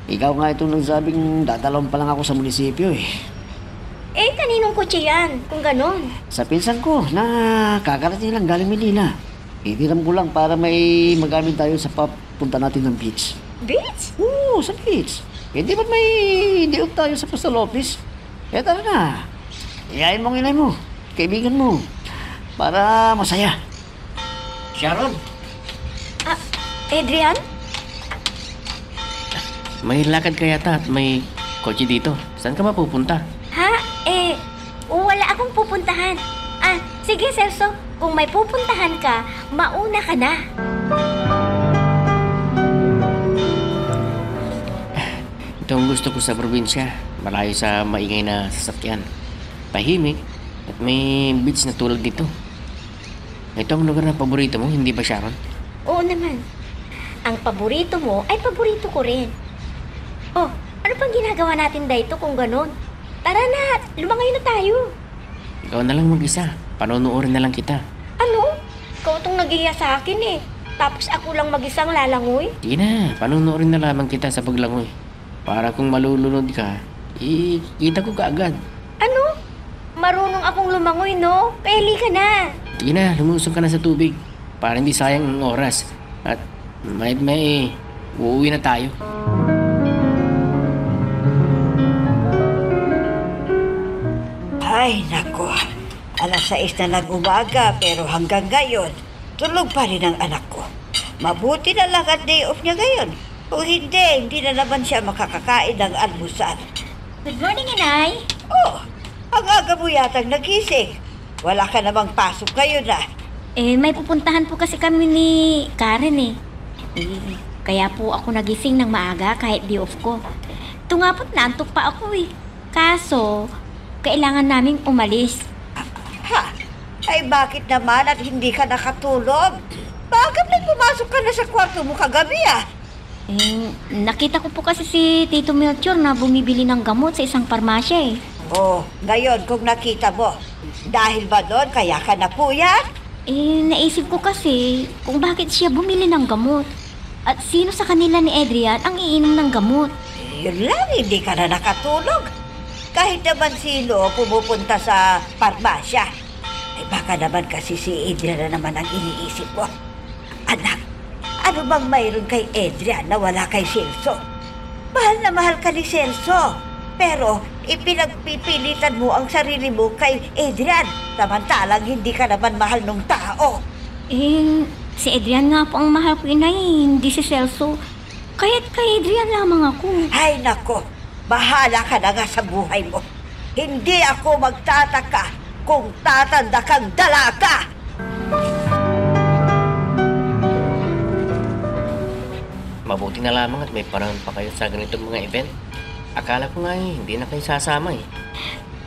Ikaw nga itong nagsabing dadalawin pa lang ako sa munisipyo eh. Eh, kaninong kutsi yan? Kung ganon. Sa pinsan ko na kakarating lang galing Manila. Itiram ko lang para may magamit tayo sa papunta natin ng beach. Beach? Oo, sa beach. Hindi ba't may diop tayo sa postal office? Tara na. Iyayin mo ang inay mo, kaibigan mo, para masaya. Sharon! Adrian? May lakad ka yata at may kotse dito. Saan ka mapupunta? Ha? Wala akong pupuntahan. Sige Celso, kung may pupuntahan ka, mauna ka na. Ito ang gusto ko sa probinsya. Malayo sa maingay na sasakyan. Tahimik at may beach na tulad dito. Ito ang lugar na paborito mo, hindi ba Sharon? Oo naman. Ang paborito mo ay paborito ko rin. Oh, ano pang ginagawa natin dito kung ganon? Tara na, lumangoy na tayo. Ikaw na lang mag-isa. Panonoodin na lang kita. Ano? Ikaw itong nag-iya sa akin eh. Tapos ako lang mag-isang lalangoy? Sige na, panonoodin na lamang kita sa paglangoy. Para kung malulunod ka, kita ko kaagad. Ano? Marunong akong lumangoy, no? Peli ka na. Sige na, lumusong ka na sa tubig. Para hindi sayang ang oras. At may uuwi na tayo. Ay, nako. Alas 6 na ng umaga pero hanggang ngayon, tulog pa rin ang anak ko. Mabuti na lang at day off niya ngayon. Kung hindi na naman siya makakakain ng almusal. Good morning, Inay. Oh, ang aga mo yatang nagising. Wala ka namang pasok ngayon ah. May pupuntahan po kasi kami ni Karen eh. Kaya po ako nagising ng maaga kahit day off ko. Ito nga po't naantok pa ako eh. Kaso, kailangan naming umalis. Ha? Ay bakit naman at hindi ka nakatulog? Bakit pumasok ka na sa kwarto mo kagabi ah? Nakita ko po kasi si Tito Melchor na bumibili ng gamot sa isang parmasya eh. Oh, ngayon kung nakita mo, dahil ba doon kaya ka napuyat? Naisip ko kasi kung bakit siya bumili ng gamot. At sino sa kanila ni Adrian ang iinom ng gamot. Yun lang, hindi ka na nakatulog. Kahit naman sino pumupunta sa parmasya. Baka naman kasi si Adrian na naman ang iniisip mo. Anak, ano bang mayroon kay Adrian na wala kay Celso? Mahal na mahal ka ni Celso. Pero ipinagpipilitan mo ang sarili mo kay Adrian. Samantalang hindi ka naman mahal ng tao. Si Adrian nga po ang mahal ko, inay, hindi si Celso. Kaya't kay Adrian lamang ako. Ay nako, bahala ka na nga sa buhay mo. Hindi ako magtataka kung tatanda kang dalaga. Mabuti na lamang at may parang pa kayo sa ganitong mga event. Akala ko nga hindi na kayo sasama eh.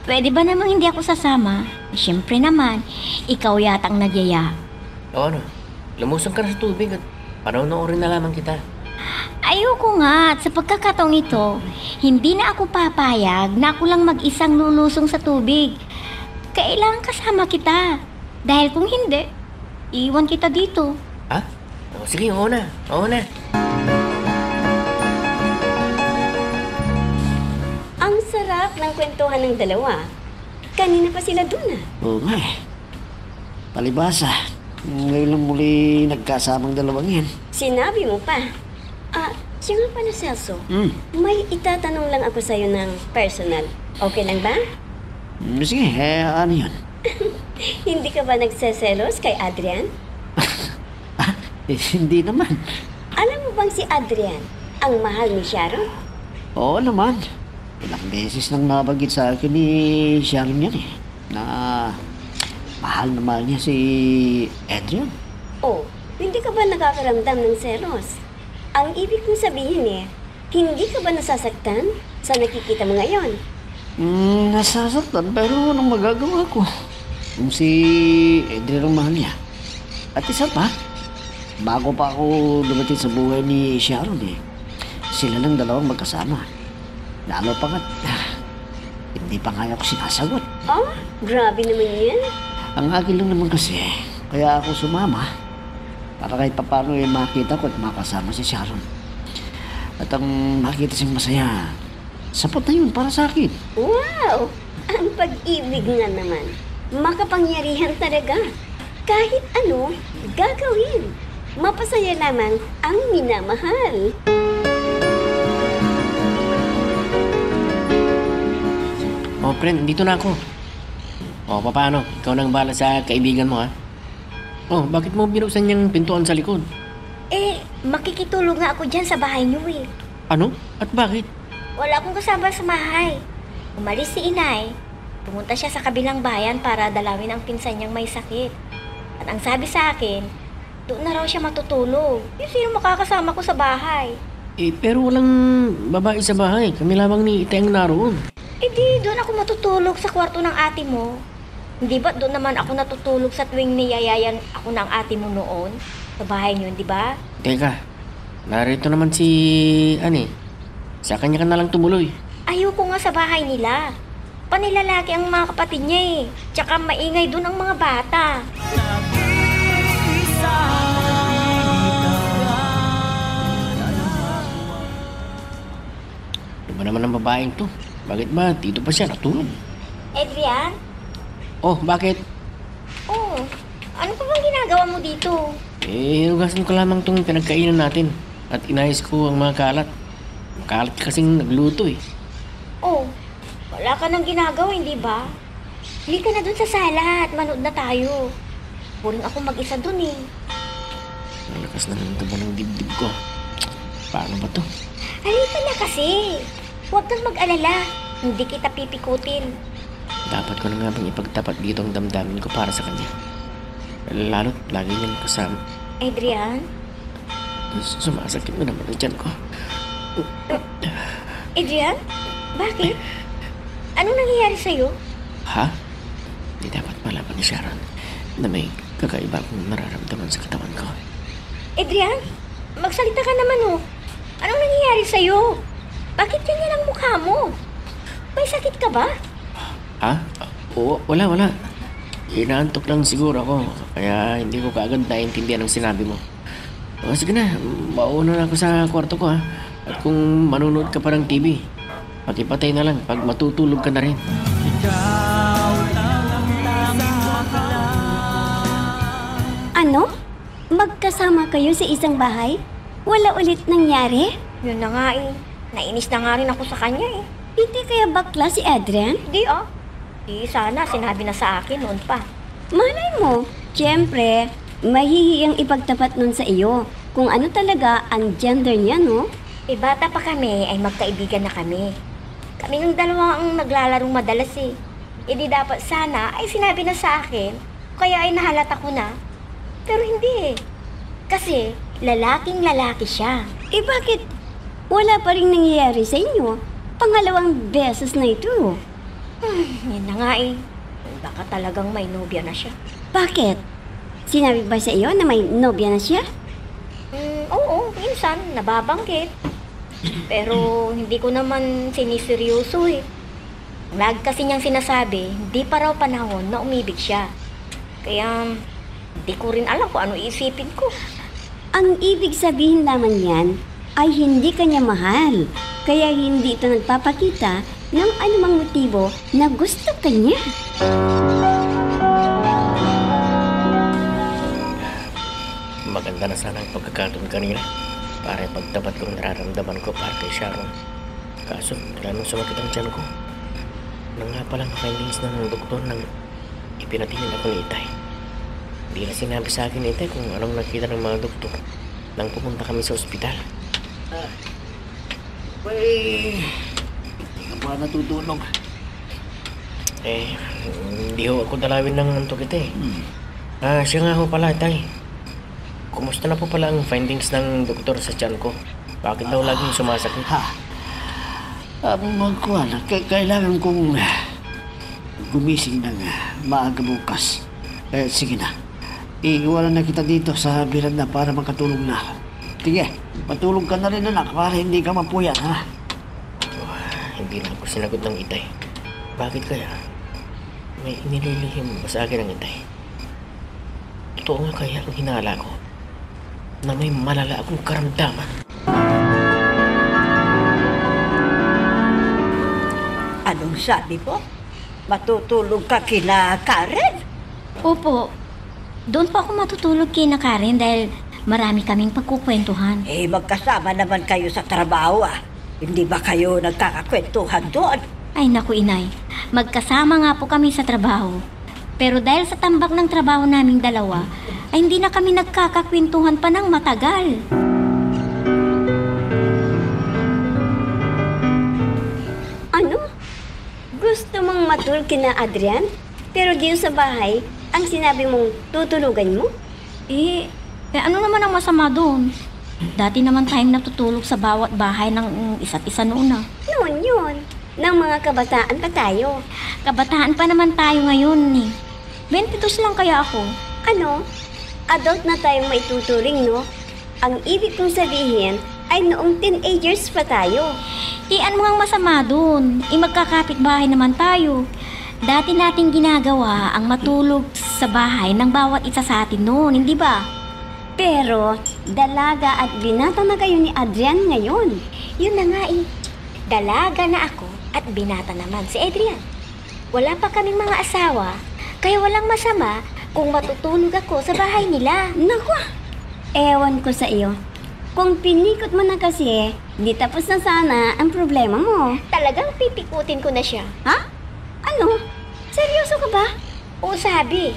Pwede ba namang hindi ako sasama? Siyempre naman, ikaw yatang nagyaya. O ano, lumusong ka na sa tubig at panonoorin na lamang kita. Ayoko nga at sa pagkakataong ito, hindi na ako papayag na ako lang mag-isang lulusong sa tubig. Kailangan kasama kita. Dahil kung hindi, iwan kita dito. Ha? O, sige, oo na. Oo na. Ang sarap ng kwentuhan ng dalawa. Kanina pa sila dun ah. Oo nga eh. Palibasa, ngayon lang muli nagkasamang dalawang yan. Sinabi mo pa. Siya nga pala, Celso. May itatanong lang ako sa'yo ng personal. Okay lang ba? Sige, ano yun? Hindi ka ba nagseselos kay Adrian? Hindi naman. Alam mo bang si Adrian ang mahal ni Sharon? Oo naman. Ilang beses nang nabanggit sa akin ni Sharon yan eh. Na mahal na mahal niya si Adrian. Oh, hindi ka ba nakakaramdam ng selos? Ang ibig kong sabihin eh, hindi ka ba nasasaktan sa nakikita mo ngayon? Nasasaktan pero anong magagawa ko? Kung si Adrian ang mahal niya. At isa pa, bago pa ako dumating sa buhay ni Sharon eh, sila lang dalawang magkasama. Lalo pa nga, hindi pa nga ako sinasagot. Oh, grabe naman yan. Ang akin lang naman kasi, kaya ako sumama para kahit papano makita ko at makasama si Sharon. At ang makita siyang masaya, sapat na yun para sa akin. Wow! Ang pag-ibig nga naman. Makapangyarihan talaga. Kahit ano, gagawin. Mapasaya lamang ang minamahal. O, friend, dito na ako. O, paano? Ikaw nang bala sa kaibigan mo, ha? Oh, bakit mo binuksan yung pintuan sa likod? Makikitulog nga ako dyan sa bahay niyo eh. Ano? At bakit? Wala akong kasama sa bahay. Umalis si inay. Pumunta siya sa kabilang bayan para dalawin ang pinsan niyang may sakit. At ang sabi sa akin, doon na raw siya matutulog. Yung sino makakasama ko sa bahay? Pero walang babae sa bahay. Kami lamang ni Iteng naroon. Di doon ako matutulog sa kwarto ng ate mo. Hindi ba doon naman ako natutulog sa tuwing niyayayan ako ng ate mo noon? Sa bahay niyo, di ba? Teka, narito naman si Ani. Sa kanya ka na lang tumuloy. Ayoko nga sa bahay nila. Panilalaki ang mga kapatid niya eh. Tsaka maingay doon ang mga bata. Ano ba naman ang babaeng to? Bakit ba dito pa siya natulog? Adrian? Oh, bakit? Oh, ano pa bang ginagawa mo dito? Hinugasan ko lamang tong pinagkainan natin. At inayos ko ang mga kalat. Kalat kasing nagluto eh. Oh, wala ka nang ginagawa, hindi ba? Hindi ka na dun sa sala at manood na tayo. Puring ako mag-isa dun eh. Ang lakas na ng tabo ng dibdib ko. Paano ba to? Halika na kasi. Huwag kang mag-alala. Hindi kita pipikutin. Dapat ko na nga bang ipagtapat dito ang damdamin ko para sa kanya. Lalo't lagi niyang kasama. Adrian? Sumasakit na naman ang tiyan ko. Adrian? Bakit? Anong nangyayari sa'yo? Ha? Di dapat malaman ni Sharon na may kakaiba akong nararamdaman sa katawan ko. Adrian? Magsalita ka naman oh. Anong nangyayari sa'yo? Bakit ganyan ang mukha mo? May sakit ka ba? Ha? Oo, wala. Inaantok lang siguro ako. Kaya hindi ko kaagad naiintindihan ang sinabi mo. O, sige na, mauna na ako sa kwarto ko ha. At kung manonood ka pa ng TV, pakipatay na lang pag matutulog ka na rin. Ikaw lang ang tanging wakala. Ano? Magkasama kayo sa isang bahay? Wala ulit nangyari? Yun na nga eh. Nainis na nga rin ako sa kanya eh. Hindi kaya bakla si Adrian? Di ah. Di sana sinabi na sa akin noon pa. Malay mo, siyempre, mahihiyang ipagtapat nun sa iyo kung ano talaga ang gender niya, no? Eh bata pa kami ay magkaibigan na kami. Kami ng dalawa ang naglalarong madalas eh. E di dapat sana ay sinabi na sa akin, kaya ay nahalata ko na. Pero hindi eh. Kasi lalaking lalaki siya. Eh bakit wala pa rin nangyayari sa inyo? Pangalawang beses na ito. Yan na nga eh. Baka talagang may nobya na siya. Bakit? Sinabi ba sa iyo na may nobya na siya? Oo, minsan nababanggit. Pero hindi ko naman siniseryoso eh. Lagi kasi niyang sinasabi, hindi pa raw panahon na umibig siya. Kaya hindi ko rin alam kung ano iisipin ko. Ang ibig sabihin lamang yan ay hindi kanya mahal. Kaya hindi ito nagpapakita ng anumang motibo na gusto kanya. Maganda na sana ang pagkakataon kanina para ipagtapat ko ang nararamdaman ko para kay Sharon. Kaso, wala nang sumakit ang tiyan ko. Nang nga palang findings na ng doktor nang ipinatingin ako ni Itay. Hindi na sinabi sa akin ni Itay kung anong nakita ng mga doktor nang pumunta kami sa ospital. Hindi ka pa natutulog. Hindi ho ako dalawin ng antok ito eh. Siya nga ho pala, Itay. Kumusta na po pala ang findings ng doktor sa tiyan ko? Bakit daw laging sumasakit? Kailangan kong gumising ng maaga bukas. Sige na. Iiwanan na kita dito sa biranda para makatulog na. Sige, matulog ka na rin anak para hindi ka mapuyat, ha? Hindi na ako sinagot ng Itay. Bakit kaya? May inililihim ba sa akin ng Itay? Totoo nga kaya ang hinala ko na may malala akong karamdaman. Anong sabi mo? Matutulog ka kina Karen? Opo. Doon po ako matutulog kina Karen dahil marami kaming pagkukwentuhan. Magkasama naman kayo sa trabaho ah. Hindi ba kayo nagkakakwentuhan doon? Ay naku inay, magkasama nga po kami sa trabaho. Pero dahil sa tambak ng trabaho naming dalawa, ay hindi na kami nagkakakwentuhan pa ng matagal. Ano? Gusto mong matulog kina Adrian? Pero diyo sa bahay, ang sinabi mong tutulugan mo? Ano naman ang masama doon? Dati naman tayong natutulog sa bawat bahay ng isa't isa noon ah. Noon yun. Nang mga kabataan pa tayo. Kabataan pa naman tayo ngayon eh. 22 lang kaya ako. Ano? Adult na tayong maituturing, no? Ang ibig kong sabihin ay noong teenagers pa tayo. Ano ang masama doon? Magkakapit bahay naman tayo. Dati nating ginagawa ang matulog sa bahay ng bawat isa sa atin noon, hindi ba? Pero, dalaga at binata na kayo ni Adrian ngayon. Yun na nga eh. Dalaga na ako at binata naman si Adrian. Wala pa kaming mga asawa, kaya walang masama kung matutulog ako sa bahay nila. Naku, ewan ko sa iyo. Kung pinikot mo na kasi, di tapos na sana ang problema mo. Talagang pipikutin ko na siya. Ha? Ano? Seryoso ka ba? Oo, sabi.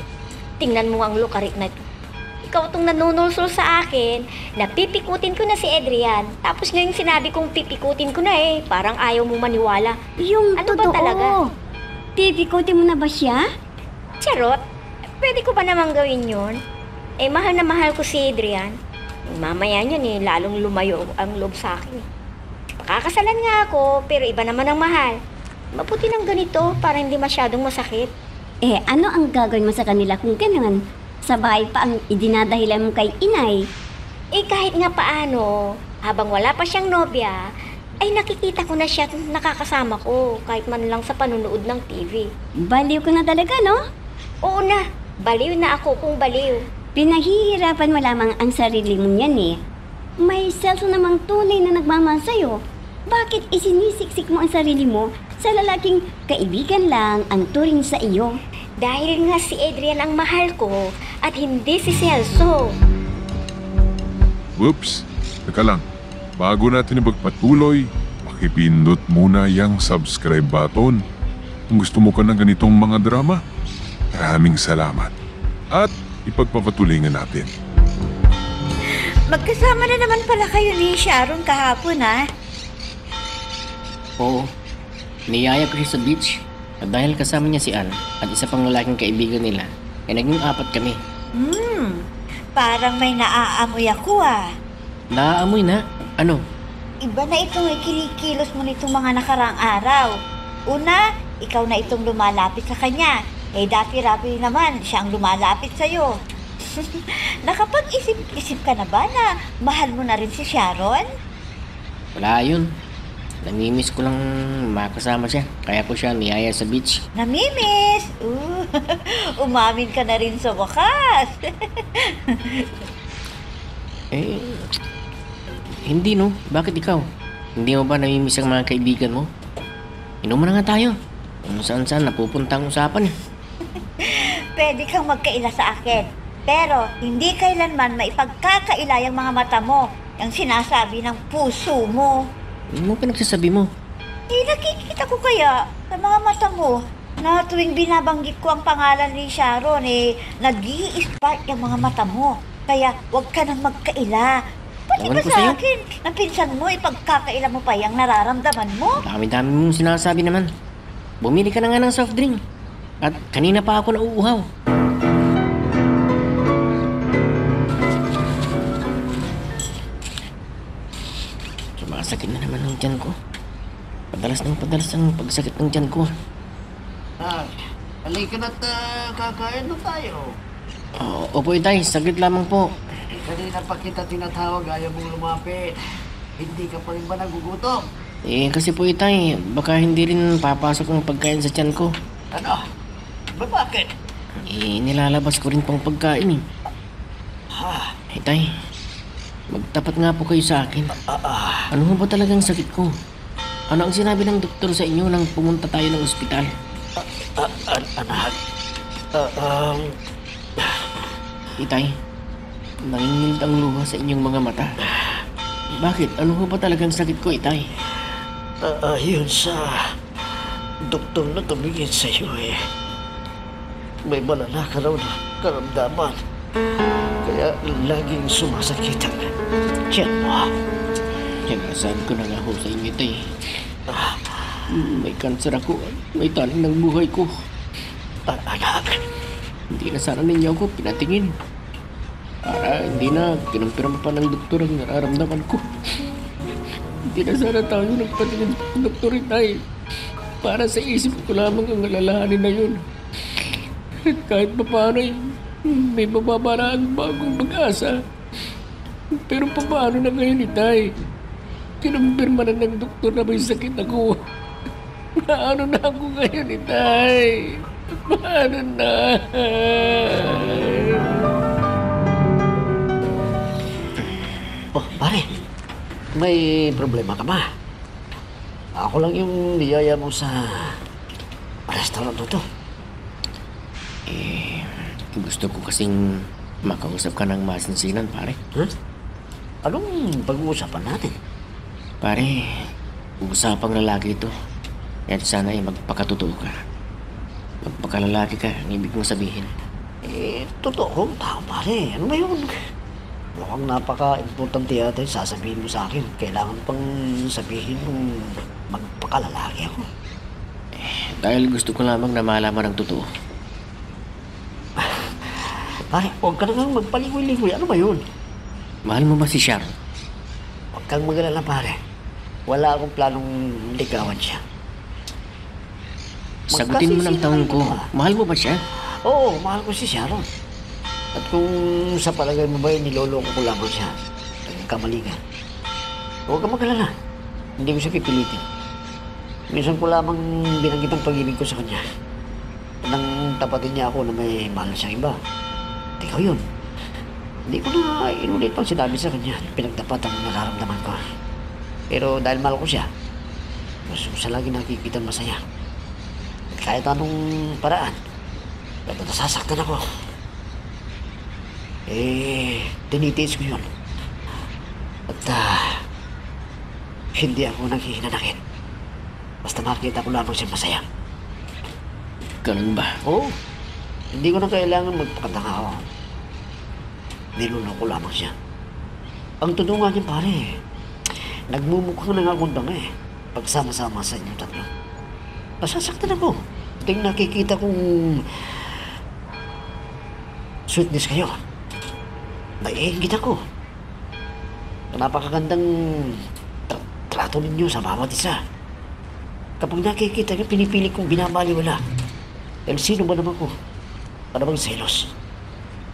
Tingnan mo ang lukarit na ito. ikaw tong nanunulsol sa akin na pipikutin ko na si Adrian. Tapos ngayon sinabi kong pipikutin ko na parang ayaw mo maniwala. Yung Ano ba totoo. talaga? Pipikutin mo na ba siya? Charot, pwede ko ba namang gawin yun? Mahal na mahal ko si Adrian. Mamaya niyan lalong lumayo ang loob sa akin. Pakakasalan nga ako, pero iba naman ang mahal. Mabuti ng ganito para hindi masyadong masakit. Ano ang gagawin mo sa kanila kung gano'n? Sa bahay pa ang idinadahilan mo kay inay. Kahit nga paano, habang wala pa siyang nobya, ay nakikita ko na siya at nakakasama ko kahit man lang sa panunood ng TV. Baliw ko na talaga, no? Oo na, baliw na ako kung baliw. Pinaghihirapan mo lamang ang sarili mo niyan. May selso namang tunay na nagmamahal sa'yo. Bakit isinisiksik mo ang sarili mo sa lalaking kaibigan lang ang turing sa iyo? Dahil nga si Adrian ang mahal ko at hindi si Celso. Whoops! Teka lang. Bago natin ipagpatuloy, pakipindot muna yung subscribe button. Kung gusto mo ka ng ganitong mga drama, maraming salamat. At ipagpapatuloy nga natin. Magkasama na naman pala kayo ni Sharon kahapon, ha? Oo. Niyaya ko siya sa beach. At dahil kasama niya si Al at isa pang lalaking kaibigan nila, ay naging 4 kami. Parang may naaamoy ako, ah. Naaamoy na? Ano? Iba na itong kinikilos mo nitong mga nakaraang araw. Una, ikaw na itong lumalapit sa kanya. Dati-rapi naman, siya ang lumalapit sa'yo. Nakapag-isip-isip ka na ba na mahal mo na rin si Sharon? Wala yun. Namimiss ko lang makasama siya. Kaya ko siya niyaya sa beach. Namimiss! Umamin ka na rin sa wakas. Hindi no. Bakit ikaw? Hindi mo ba namimiss ang mga kaibigan mo? Inuman na nga tayo. Kung saan-saan napupunta ang usapan eh. Pwede kang magkaila sa akin. Pero hindi kailanman maipagkakaila yung mga mata mo. Yung sinasabi ng puso mo. Ano pinagsasabi mo? Nakikita ko kaya sa mga mata mo na tuwing binabanggit ko ang pangalan ni Sharon, nag-i-spark yung mga mata mo. Kaya huwag ka nang magkaila. Pati Ewan ba ko sa sa'yo. akin, ang pinsan mo, ipagkakaila mo pa yung nararamdaman mo? Dami-dami mong sinasabi naman. Bumili ka na nga ng soft drink. At kanina pa ako nauuhaw. Sumasakit na naman ang tiyan ko. Padalas ang pagsakit ng tiyan ko. Halika na't kakain na tayo. Opo itay, saglit lamang po. Kanina pa kita tinatawag, ayaw mong lumapit. Hindi ka pa rin ba nagugutom? Kasi po itay, baka hindi rin papasok ang pagkain sa tiyan ko. Ano? Bakit? Nilalabas ko rin pang pagkain eh. Itay, magtapat nga po kayo sa akin. Ano ba talagang sakit ko? Ano ang sinabi ng doktor sa inyo nang pumunta tayo ng ospital? Anak? Itay, nanginginig ang luha sa inyong mga mata. Bakit? Ano ba talagang sakit ko, itay? Ayon sa doktor na tumingin sa iyo may malala ka raw na karamdaman. Kaya laging sumasakit ang tiyan mo. Sabi ko na nga ho sa inyo, itay. May kanser ako. May taling ng buhay ko. Anak, Hindi na sana ninyo ako pinatingin. Para hindi na kinumpirma pa ng doktor ang nararamdaman ko. Hindi na sana tayo nagpatingin sa doktor, itay. Para sa isip ko lamang ang alalahanin na yun. At kahit pa paano may mababaraan bagong pag-asa. Pero paano na ngayon, itay? Kinumpirma na ng doktor na may sakit ako. Paano na ako ngayon, itay? Paano na? pare, may problema ka ba? Ako lang yung niyaya mo sa restaurant na to. Gusto ko kasing makausap ka ng masinsinan, pare. Anong pag-uusapan natin? Pare, usapang lalaki ito. At sana ay magpakatotoo ka. Magpakalalaki ka, ang ibig mong sabihin. Totoo kong tao, pare. Ano ba yun? Mukhang napaka-importante yata yung sasabihin mo sa akin. Kailangan pang sabihin mong magpakalalaki ako. Dahil gusto ko lamang na malaman ang totoo. Pare, huwag ka na nga magpaligoy-ligoy. Ano ba yun? Mahal mo ba si Sharon? Huwag kang magalala, pare. Wala akong planong ligawan siya. Sagutin mo ng tanong ko, mahal mo ba siya? Oo, mahal ko si Sharon. At kung sa palagay mo ba yun, niloloko ko lamang siya. Nagkamali ka. Huwag kang magalala. Hindi ko siya pipilitin. Minsan ko lamang binanggit ang pag-ibig ko sa kanya. Nang tapatin niya ako na may mahal siyang iba. At ikaw yun. Hindi ko na inulit pang sinabi sa kanya. Pinagtapat ang nararamdaman ko. Pero dahil mahal ko siya, gusto ko siya lagi nakikita masaya. At kahit anong paraan, dapat nasasaktan ako. Tinitiis ko yun. At hindi ako nanghihinanakit. Basta makita ko lamang siya masaya. Ganun ba? Oo. Hindi ko na kailangan magpakatanga ako. Niloloko lamang siya. Ang totoo nga niya, pare, nagmumukhang nangakundang pagsama-sama sa inyong tatlo. Nasasaktan ako. Ting nakikita kong sweetness kayo. Naiingit ako. Napakagandang trato ninyo sa bawat isa. Kapag nakikita niyo, pinipili kong binabaliwala. Dahil sino ba naman ko? Ano bang selos?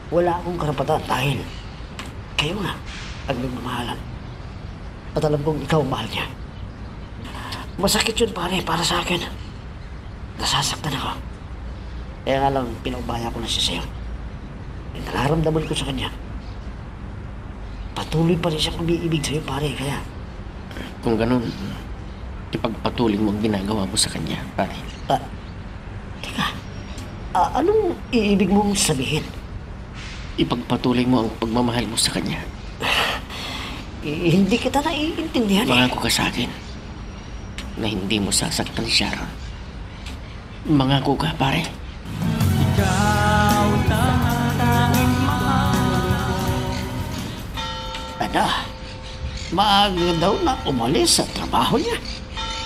Wala akong karapatan dahil kayo nga ang nagmamahalan. At alam kong ikaw ang mahal niya. Masakit yun, pare, para sa akin. Nasasaktan ako. Kaya nga lang, pinaubaya ko na siya sa'yo. Yung nararamdaman ko sa kanya. Patuloy pa rin siyang umiibig sa'yo, pare, kaya... Kung ganun, ipagpatuloy mo ang ginagawa mo sa kanya, pare. Teka, anong iibig mong sabihin? Ipagpatuloy mo ang pagmamahal mo sa kanya. Hindi kita naiintindihan Mangako ka sa akin na hindi mo sasaktan si Sharon. Mangako ka, pare. Ikaw tanging mahal. Ano? Maaga daw na umalis sa trabaho niya.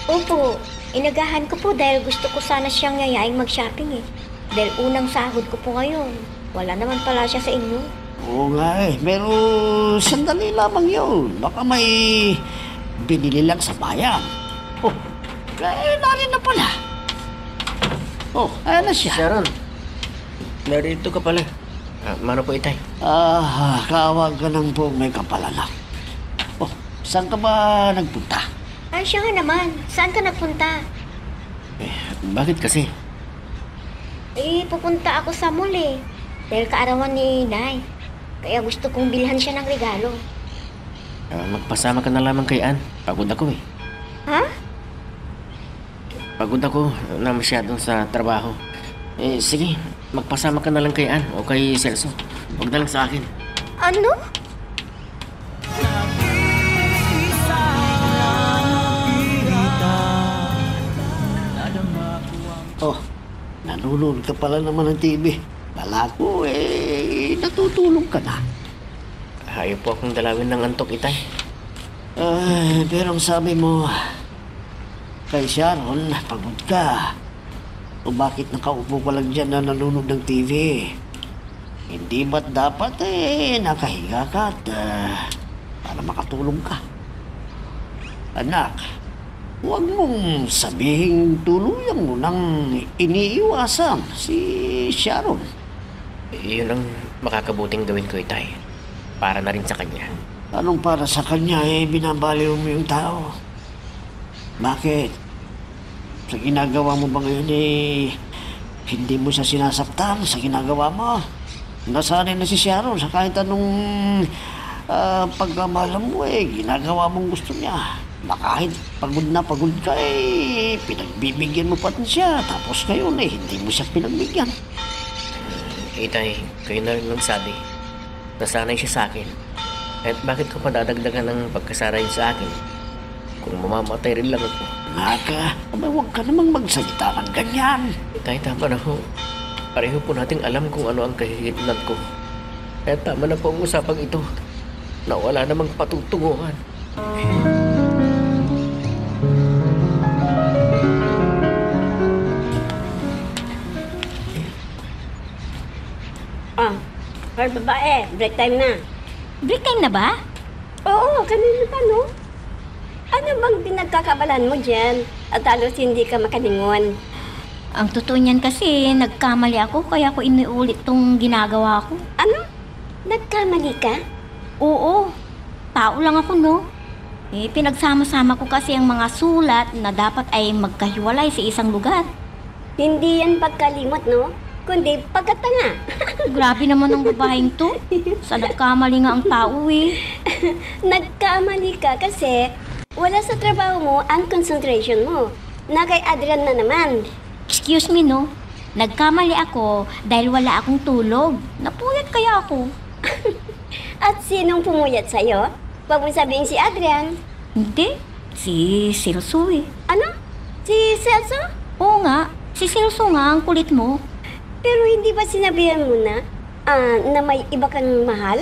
Opo, inagahan ko po dahil gusto ko sana siyang yayaing mag-shopping eh. Dahil unang sahod ko po ngayon. Wala naman pala siya sa inyo. Oo nga pero sandali lamang yun. Baka may binili lang sa bayan. Oh, kaya narin na pala. Oh, ayan na siya. Sharon, narito ka pala. Mano po itay? Kawag ka ng buong may kapalanak. Oh, saan ka ba nagpunta? Ay, siya nga naman. Saan ka nagpunta? Bakit kasi? Pupunta ako sa mall eh. Dahil kaarawan ni Nay. Kaya gusto kong bilhan siya ng regalo. Magpasama ka na lamang kay Ann. Pagod ako eh. Ha? Pagod ako na masyadong sa trabaho. Sige, magpasama ka na lang kay Ann o kay Celso. Huwag na lang sa akin. Ano? Oh, nanonood ka pala naman ng TV. Bala ko natutulog ka na. Ayaw po akong dalawin ng antok, itay. Pero ang sabi mo, kay Sharon, pagod ka. O bakit nakaupo ka lang dyan na nanonood ng TV? Hindi ba't dapat nakahiga ka at para makatulong ka? Anak, huwag mong sabihin tuluyan mo nang iniiwasan si Sharon. Yun ang makakabuting gawin ko, itay. Para na rin sa kanya. Anong para sa kanya binabaliw mo yung tao? Bakit? Sa ginagawa mo ba ngayon hindi mo siya sinasaktan sa ginagawa mo? Nasanay na si Sharon sa kahit anong pagmamahalan mo ginagawa mong gusto niya. Na kahit pagod na pagod ka pinagbibigyan mo pa rin siya. Tapos ngayon hindi mo siya pinagbigyan. Itay, kayo na rin nagsabi. Nasanay siya sa akin. At bakit ko pa dadagdagan ng pagkasanay sa akin? Kung mamamatay rin lang ako. Naka, huwag ka namang magsalita ng ganyan. Itay, tama na ho. Pareho po nating alam kung ano ang kahihinatnan ko. Kaya tama na po ang usapang ito na wala namang patutunguhan. Ah, her babae, break time na. Break time na ba? Oo, kanina pa, no? Ano bang pinagkakabalan mo dyan? At halos hindi ka makalingon. Ang totoo niyan kasi, nagkamali ako kaya ako inuulit tong ginagawa ko. Ano? Nagkamali ka? Oo, tao lang ako, no? Pinagsama-sama ko kasi ang mga sulat na dapat ay magkahiwalay sa isang lugar. Hindi yan pagkalimot, no? Kundi pagkatanga. Grabe naman ang babaeng to. Sa nagkamali nga ang tao Nagkamali ka kasi wala sa trabaho mo ang concentration mo. Na kay Adrian na naman. Excuse me, no? Nagkamali ako dahil wala akong tulog. Napuyat kaya ako. At sinong pumuyat sa'yo? Huwag mo sabihin si Adrian. Hindi, si Celso Ano? Si Celso? Oo nga, si Celso nga ang kulit mo. Pero hindi ba sinabihan mo na na may iba kang mahal?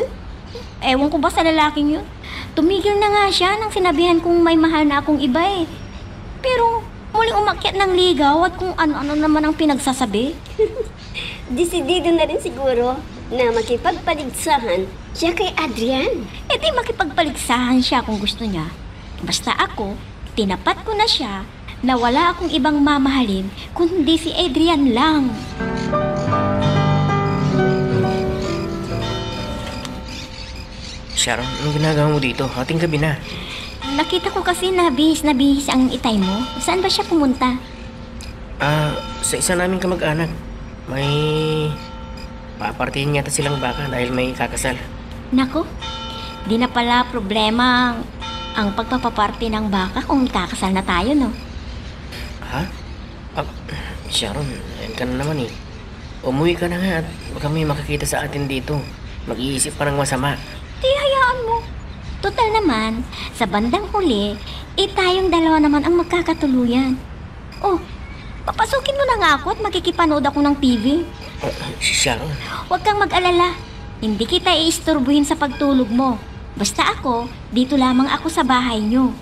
Ewan ko ba sa lalaking yun? Tumigil na nga siya nang sinabihan kong may mahal na akong iba Pero muling umakyat ng ligaw at kung ano-ano naman ang pinagsasabi. Desidido na rin siguro na makipagpaligsahan siya kay Adrian. Di makipagpaligsahan siya kung gusto niya. Basta ako, tinapat ko na siya na wala akong ibang mamahalin kundi si Adrian lang. Sharon, anong ginagawa mo dito? Hating gabi na. Nakita ko kasi na bihis ang itay mo. Saan ba siya pumunta? Sa isa naming kamag-anak. May papartihin yata silang baka dahil may kakasal. Nako, di na pala problema ang pagpapaparte ng baka kung kakasal na tayo, no? Ha? Sharon, ayun ka na naman Umuwi ka na nga at baka may makakita sa atin dito. Mag-iisip pa ng masama. Di hayaan mo. Total naman, sa bandang huli, tayong dalawa naman ang magkakatuluyan. Oh, papasukin mo na nga ako at makikipanood ako ng TV. Sharon. Huwag kang mag-alala. Hindi kita iisturbuhin sa pagtulog mo. Basta ako, dito lamang ako sa bahay niyo.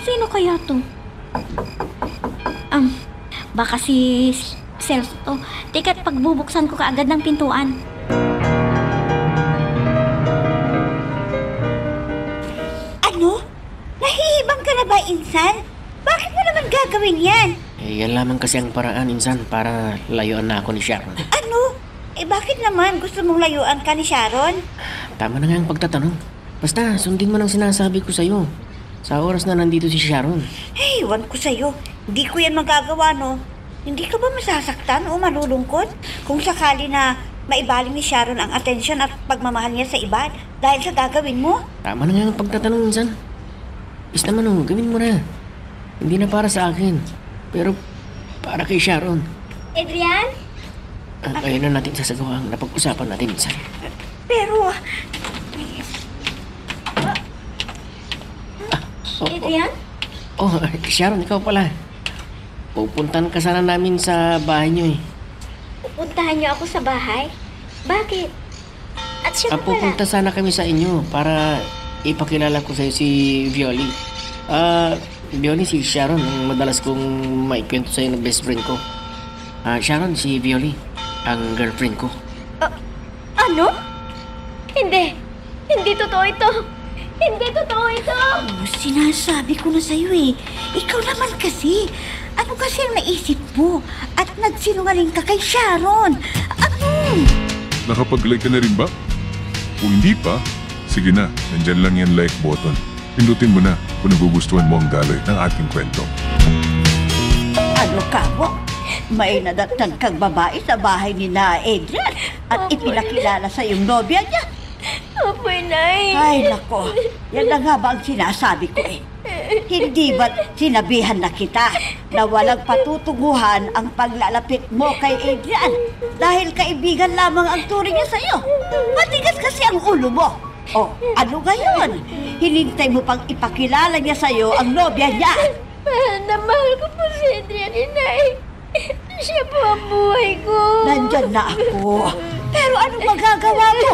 Sino kaya to? Baka si Celso to. Teka't pagbubuksan ko kaagad ng pintuan. Ano? Nahihibang ka na ba, Insan? Bakit mo naman gagawin yan? Yan lamang kasi ang paraan, Insan, para layuan na ako ni Sharon. Ano? Bakit naman gusto mong layuan ka ni Sharon? Tama na nga ang pagtatanong. Basta, sundin mo ng sinasabi ko sa'yo. Sa oras na nandito si Sharon. Hey, iwan ko sa'yo. Hindi ko yan magagawa, no? Hindi ka ba masasaktan o malulungkot kung sakali na maibaling ni Sharon ang atensyon at pagmamahal niya sa iba dahil sa gagawin mo? Tama na nga ang pagtatanong, Insan. Is naman gawin mo na. Hindi na para sa akin, pero para kay Sharon. Adrian? Ayun na natin sasagawa ang napag-usapan natin, Insan. Pero... Adrian? Sharon, ikaw pala. Pupuntan ka sana namin sa bahay niyo Pupuntahan niyo ako sa bahay? Bakit? At siya pa pala? Pupunta sana kami sa inyo para ipakilala ko sa'yo si Violi. Violi, si Sharon, ang madalas kong maikwento sa'yo ng best friend ko. Sharon, si Violi, ang girlfriend ko. Ano? Hindi. Hindi totoo ito. Hindi totoo ito. Sinasabi ko na sa'yo Ikaw naman kasi. Ano kasi ang naisip mo? At nagsinungaling ka kay Sharon. Ano? Nakapag-like ka na rin ba? Kung hindi pa, sige na, nandyan lang yan like button. Pindutin mo na kung nagugustuhan mo ang daloy ng ating kwento. Ano ka mo? May nadatnan kang babae sa bahay ni na Adrian at ipinakilala sa iyong nobya niya. Opo, Nay. Ay, nako. Yan na nga ba ang sinasabi ko Hindi ba't sinabihan na kita na walang patutunguhan ang paglalapit mo kay Adrian dahil kaibigan lamang ang turing niya sa'yo? Matigas kasi ang ulo mo. Ano ngayon? Hinintay mo pang ipakilala niya sa'yo ang nobya niya. Mahal na mahal ko po si Adrian, Inay. Siya po ang buhay ko. Nandyan na ako. Pero anong magagawa mo?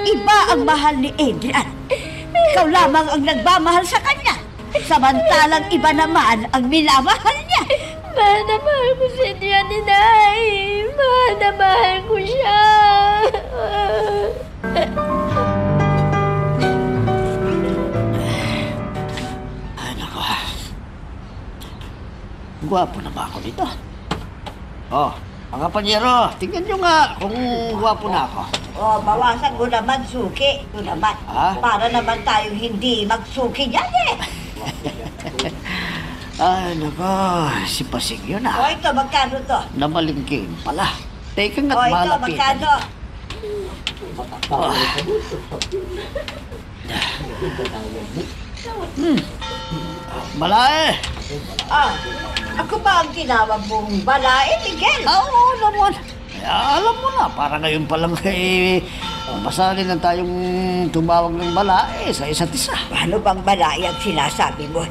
Iba ang mahal ni Adrian. Ikaw lamang ang nagmamahal sa kanya. Samantalang iba naman ang minamahal niya. Mahal na mahal ko si Adrian, Inay. Mahal na mahal ko siya. Ay, nako. Gwapo na ba ako dito? Oh, mga panyero, tingnan nyo nga kung gwapo na ako. Bawasan mo naman, Suki. Ito naman. Ha? Para naman tayong hindi magsuki dyan eh. Ay, nako, si Pasig yun Ito, magkano to? Namalingking pala. Teka nga't Ito, malapit. magkano? Malae! Ako ba ang tinawag mong balae, Miguel? Oo naman. Alam mo na, para ngayon pa lang pasali na tayong tumawag ng balae sa isa't isa. Ano bang balae ang sinasabi mo?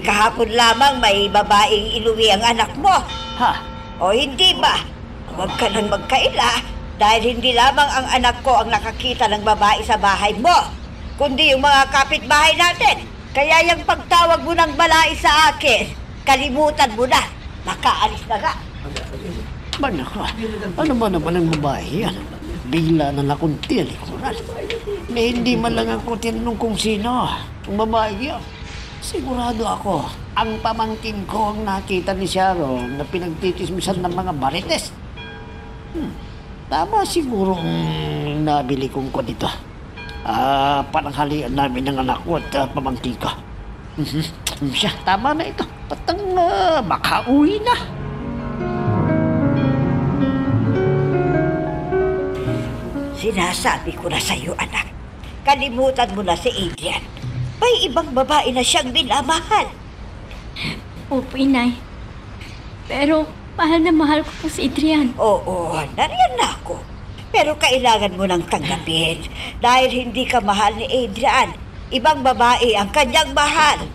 Kahapon lamang may babaeng inuwi ang anak mo. Ha? O hindi ba? Huwag ka nang magkaila dahil hindi lamang ang anak ko ang nakakita ng babae sa bahay mo, kundi yung mga kapitbahay natin. Kaya yung pagtawag mo ng balae sa akin, kalimutan mo na. Makaalis na ka. Nako, ano ba naman ang babae yan? Bigla na nakunti ang likuran. Hindi man lang ako tinanong kung sino ang babae yan. Sigurado ako, ang pamangkin ko ang nakita ni Sharon na pinagtitismisan ng mga barites. Tama siguro ang nabili kong ko dito. Pananghalian namin ng anak ko at pamangkin ko. Siya, tama na ito. Patang makauwi na. Sinasabi ko na sa'yo, anak. Kalimutan mo na si Adrian. May ibang babae na siyang minamahal. Opo, Inay. Pero mahal na mahal ko po si Adrian. Oo, nariyan na ako. Pero kailangan mo nang tanggapin dahil hindi ka mahal ni Adrian. Ibang babae ang kanyang mahal.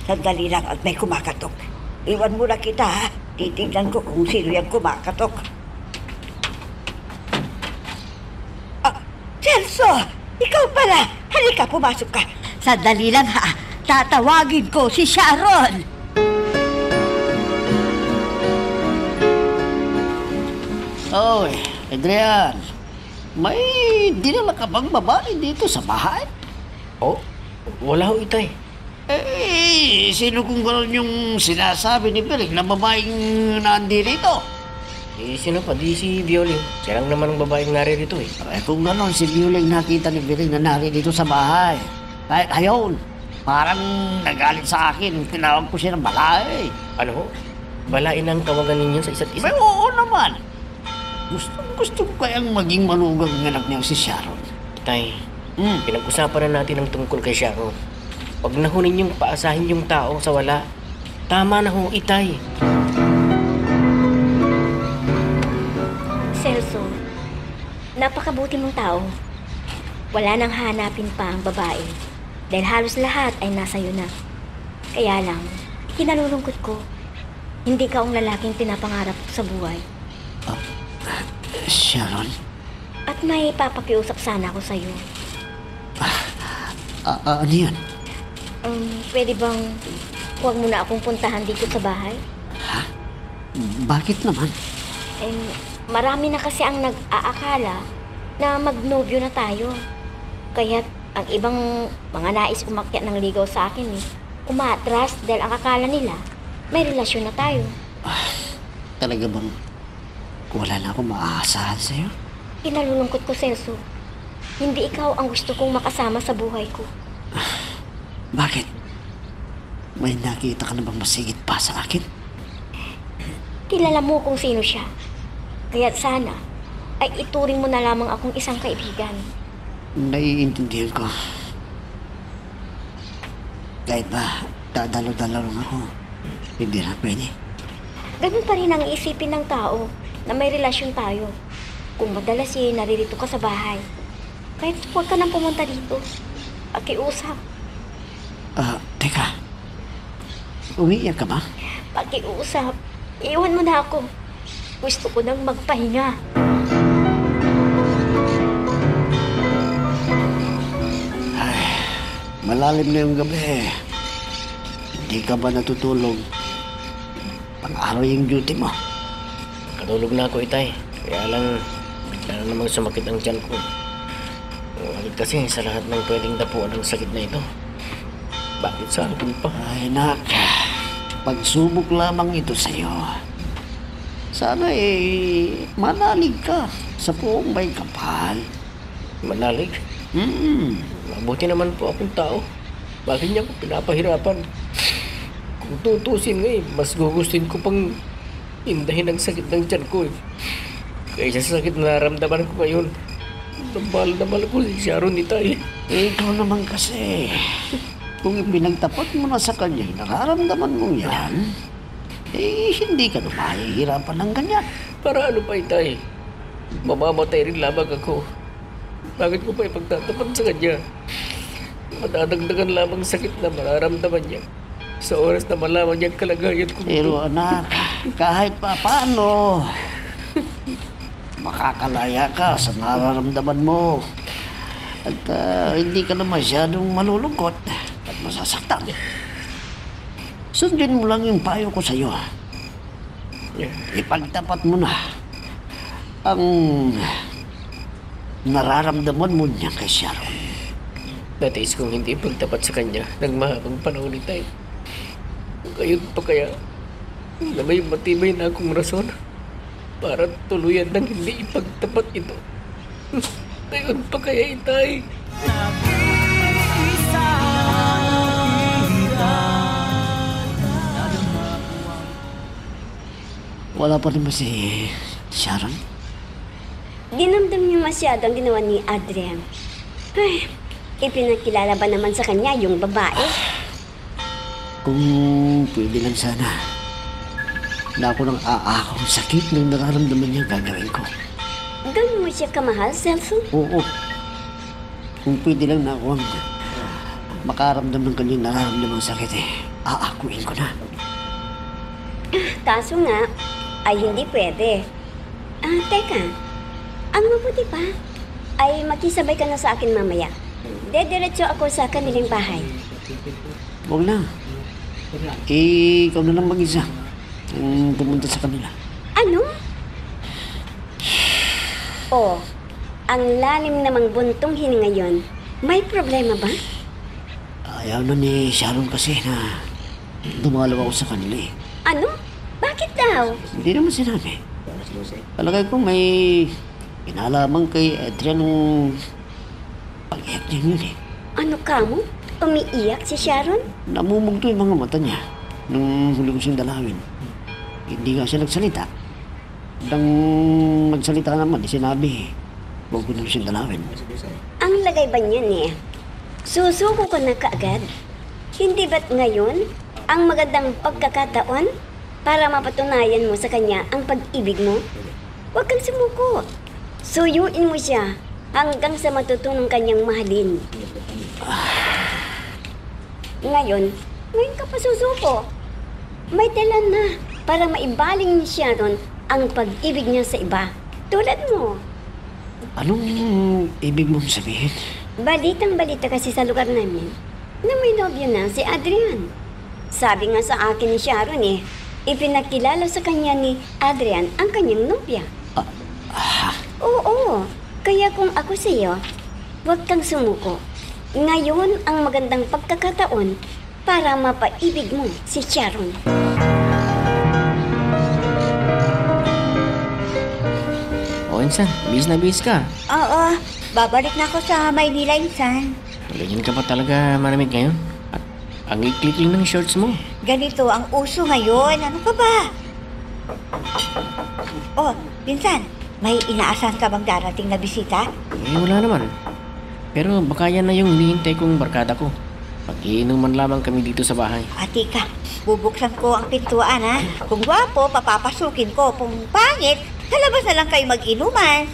Sandali lang at may kumakatok. Iwan mo na kita, ha? Titignan ko kung sino yung kumakatok. Celso! Ikaw pala! Halika, pumasok ka. Sandali lang, ha? Tatawagin ko si Sharon. Oy, Adrian, may dinala ka bang babae dito sa bahay? Oh, wala ho, Itay. Sino kung gano'n yung sinasabi ni Bering na babaeng nandito? Sino pa? Di si Violin. Siya lang naman ang babaeng naririto eh. Kung gano'n, si Bering nakita ni Bering na narito sa bahay. Kahit ayon, parang nagalit sa akin. Tinawag ko siya ng balay. Ano ho? Balain ang tawagan ninyo sa isa't isa? May oo naman. Gusto ko kayang maging manugang ng anak niya si Sharon. Itay, pinag-usapan na natin ang tungkol kay Sharon. Huwag na ho ninyong paasahin yung tao sa wala. Tama na ho, Itay. Celso, napakabuti mong tao. Wala nang hanapin pa ang babae dahil halos lahat ay nasa iyo na. Kaya lang, kinalulungkot ko. Hindi ka ang lalaking pinapangarap ko sa buhay. Sharon? At may papakiusap sana ako sa'yo. Ano yan? Pwede bang huwag mo na akong puntahan dito sa bahay? Bakit naman? Marami na kasi ang nag-aakala na magnobyo na tayo. Kaya't ang ibang mga nais umakyat ng ligaw sa akin umaatras dahil ang akala nila may relasyon na tayo. Talaga bang wala na akong maaasahan sa'yo? Kinalulungkot ko, Celso. Hindi ikaw ang gusto kong makasama sa buhay ko. Bakit? May nakita ka na bang masigit pa sa akin? Kilala mo kung sino siya. Kaya't sana ay ituring mo na lamang akong isang kaibigan. Naiintindihan ko. Kahit ba, dadalo-dalo lang ako. Hindi na pwede. Ganun pa rin ang isipin ng tao na may relasyon tayo. Kung madalas naririto ka sa bahay, kahit huwag ka nang pumunta dito. Pakiusap. Teka. Umiiyak ka ba? Pakiusap. Iwan mo na ako. Gusto ko nang magpahinga. Malalim na yung gabi. Hindi ka ba natutulog? Pang-araw yung duty mo. Katulog na ako, Itay. Kaya lang, bigla na namang sumakit ang tiyan ko. Bakit kasi sa lahat ng pwedeng dapuan ng sakit na ito? Bakit sa akin pa? Ay, nak. Pagsubok lamang ito sa'yo. Sana manalig ka sa buong may kapal. Manalig? Mabuti naman po akong tao. Bakit niya ako pinapahirapan? Kung tutusin nga mas gugustuhin ko pang indahin ang sakit ng tiyan ko kaysa sa sakit na naramdaman ko ngayon. Mahal ko si Sharon, Itay. Ikaw naman kasi. Kung pinagtapat mo na sa kanya, nakaramdaman mo yan, hindi ka na mahihirapan ng ganyan. Para ano pa, Itay? Mamamatay rin lamang ako. Bakit ko pa ipagtatapat sa kanya? Madadagdagan lamang sakit na mararamdaman niya sa oras na malaman niya ang kalagayan ko. Pero anak, kahit pa paano, makakalaya ka sa nararamdaman mo. At hindi ka na masyadong malulungkot at masasaktan. Sundin mo lang yung payo ko sa'yo. Ipagtapat mo na ang nararamdaman mo niya kay Sharon. Natiis kong hindi ipagtapat sa kanya ng mahabang panahon, Itay. Ngayon pa kaya na may matibay na akong rason para tuluyan ng hindi ipagtapat ito. Ngayon pa kaya, Itay. Wala pa rin ba si Sharon? Dinamdam niyo masyado ang ginawa ni Adrian. Ay, ipinakilala ba naman sa kanya yung babae? Kung pwede lang sana, na ako ng aakong sakit ng nararamdaman niya gagawin ko. Gano'n mo siya kamahal, Celso? Oo. Kung pwede lang na ako ang makaramdam ng kanyang nararamdaman sakit aakuin ko na. Kaso nga, ay hindi pwede. Teka, ang mabuti pa ay makisabay ka na sa akin mamaya. Dediretso ako sa kanilang bahay. Huwag na. Ikaw na lang mag-isa ang pumunta sa kanila. Ano? Oh, ang lalim namang buntong hininga yon. May problema ba? Ayaw na ni Sharon kasi na dumalaw ako sa kanila eh. Ano? Bakit daw? Hindi naman sinabi. Palagay ko may kinalaman kay Adrian nung pag-iyak niya yun eh. Ano ka mo? Umiiyak si Sharon? Namumugto yung mga mata niya nung huli ko siyang dalawin. Hindi nga siya nagsalita. Nang nagsalita naman, sinabi, huwag ko na siyang dalawin. Ang lagay ba niyan eh? Susuko ko na kaagad. Hindi ba't ngayon ang magandang pagkakataon para mapatunayan mo sa kanya ang pag-ibig mo? Huwag kang sumuko. Suyuin mo siya hanggang sa matutunong kanyang mahalin. Ngayon ka pa susuko. May dalan na para maibaling ni Sharon ang pag-ibig niya sa iba. Tulad mo. Anong ibig mong sabihin? Balitang-balita kasi sa lugar namin na may nobyo na si Adrian. Sabi nga sa akin ni Sharon ipinakilala sa kanya ni Adrian ang kanyang nobya. Oo, kaya kung ako sa iyo, huwag kang sumuko. Ngayon ang magandang pagkakataon para mapaibig mo si Sharon. O, Insan, bis na bis ka. Oo, babalik na ako sa Maynila, Insan. Ganyan ka pa talaga malamig ngayon? At ang iklikling ng shorts mo. Ganito ang uso ngayon. Ano ka ba? Oh, Insan, may inaasahan ka bang darating na bisita? Wala naman. Pero baka yan na yung hinihintay kong barkada ko. Pag-iinuman lamang kami dito sa bahay. Ati ka, bubuksan ko ang pintuan ha. Kung gwapo, papapasukin ko. Kung pangit, sa labas na lang kayo mag-inuman.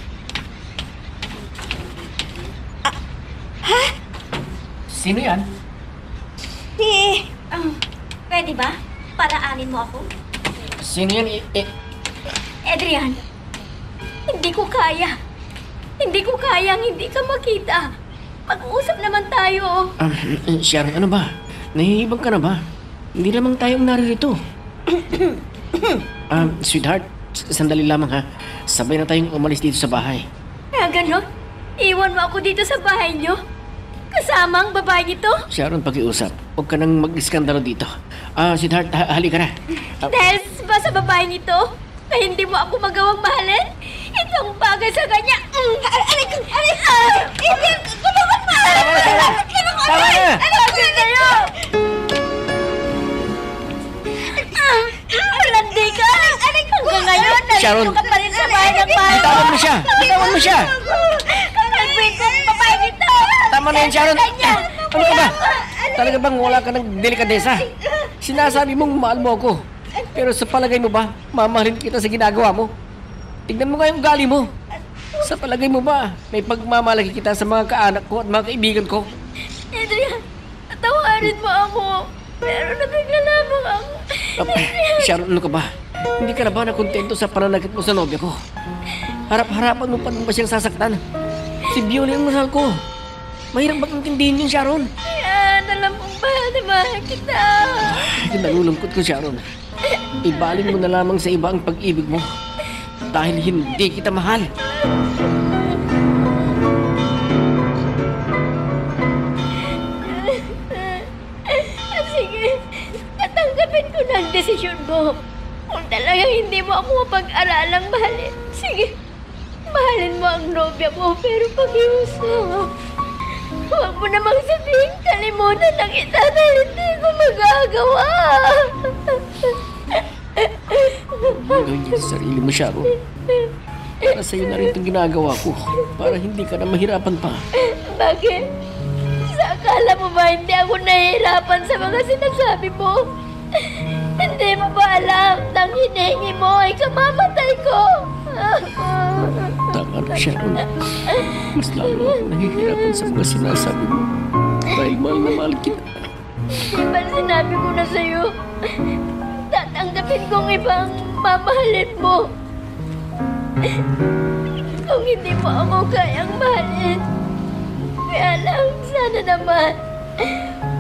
Ha? Sino yan? Si... Pwede ba? Paraanin mo ako? Sino yan? Adrian, hindi ko kaya. Hindi ko kayang hindi ka makita. Mag-uusap naman tayo. Sharon, ano ba? Nahihibang ka na ba? Hindi lamang tayong naririto. Sweetheart, sandali lamang ha. Sabay na tayong umalis dito sa bahay. Ganon? Iwan mo ako dito sa bahay niyo? Kasama ang babae nito? Sharon, pakiusap. Huwag ka nang mag-iskandalo dito. Sweetheart, halika na. Dahil ba sa babae nito, na hindi mo ako magawang mahalin? Ito ang bagay sa kanya. Aray ko! Hindi! Tulungan mo! Tama na! Ano kasi kayo? Landi ka! Hanggang ngayon, Sharon! nandito ka pa rin sa bahay ng bahay. Bitawan mo siya! Bitawan mo siya! Kalpin ko ang babae nito! Tama na yan, Sharon! Ano ka ba? Talaga bang wala ka ng delikadesa? Sinasabi mong mahal mo ako. Pero sa palagay mo ba, mamahalin kita sa ginagawa mo? Tignan mo nga yung ugali mo. Sa palagay mo ba, may pagmamalaki kita sa mga kaanak ko at mga kaibigan ko? Adrian, tawarin mo ako. Pero nabigla lamang ako. Sharon, ano ka ba? Hindi ka na ba nakontento sa pananakit mo sa nobya ko? Harap-harapan mo pa rin ba siyang sasaktan? Si Violet ang mahal ko. Mahirap bang intindihin yun, Sharon? Yan, alam mong mahal na mahal kita. Nalulungkot ko, Sharon. Ibaling mo na lamang sa iba ang pag-ibig mo. Dahil hindi kita mahal. Sige, tatanggapin ko na ang desisyon mo. Kung talagang hindi mo ako mapag-aralang mahalin, sige, mahalin mo ang nobya mo, pero pag-iusap. Huwag mo namang sabihin, kalimutan na kita dahil hindi ko magagawa. Gawin niya sa sarili mo, Sharon. Para sa'yo na rin itong ginagawa ko. Para hindi ka na mahirapan pa. Bakit? Sa akala mo ba hindi ako nahihirapan sa mga sinasabi mo? Hindi mo ba alam nang hinihingi mo ay kamamatay ko? Tama na, Sharon. Mas lalo ako nahihirapan sa mga sinasabi mo. Dahil mahal na mahal kita. Di ba sinabi ko na sa'yo? Tatanggapin kong ibang mamahalin mo. Kung hindi mo ako kayang mahalin, kaya lang, sana naman,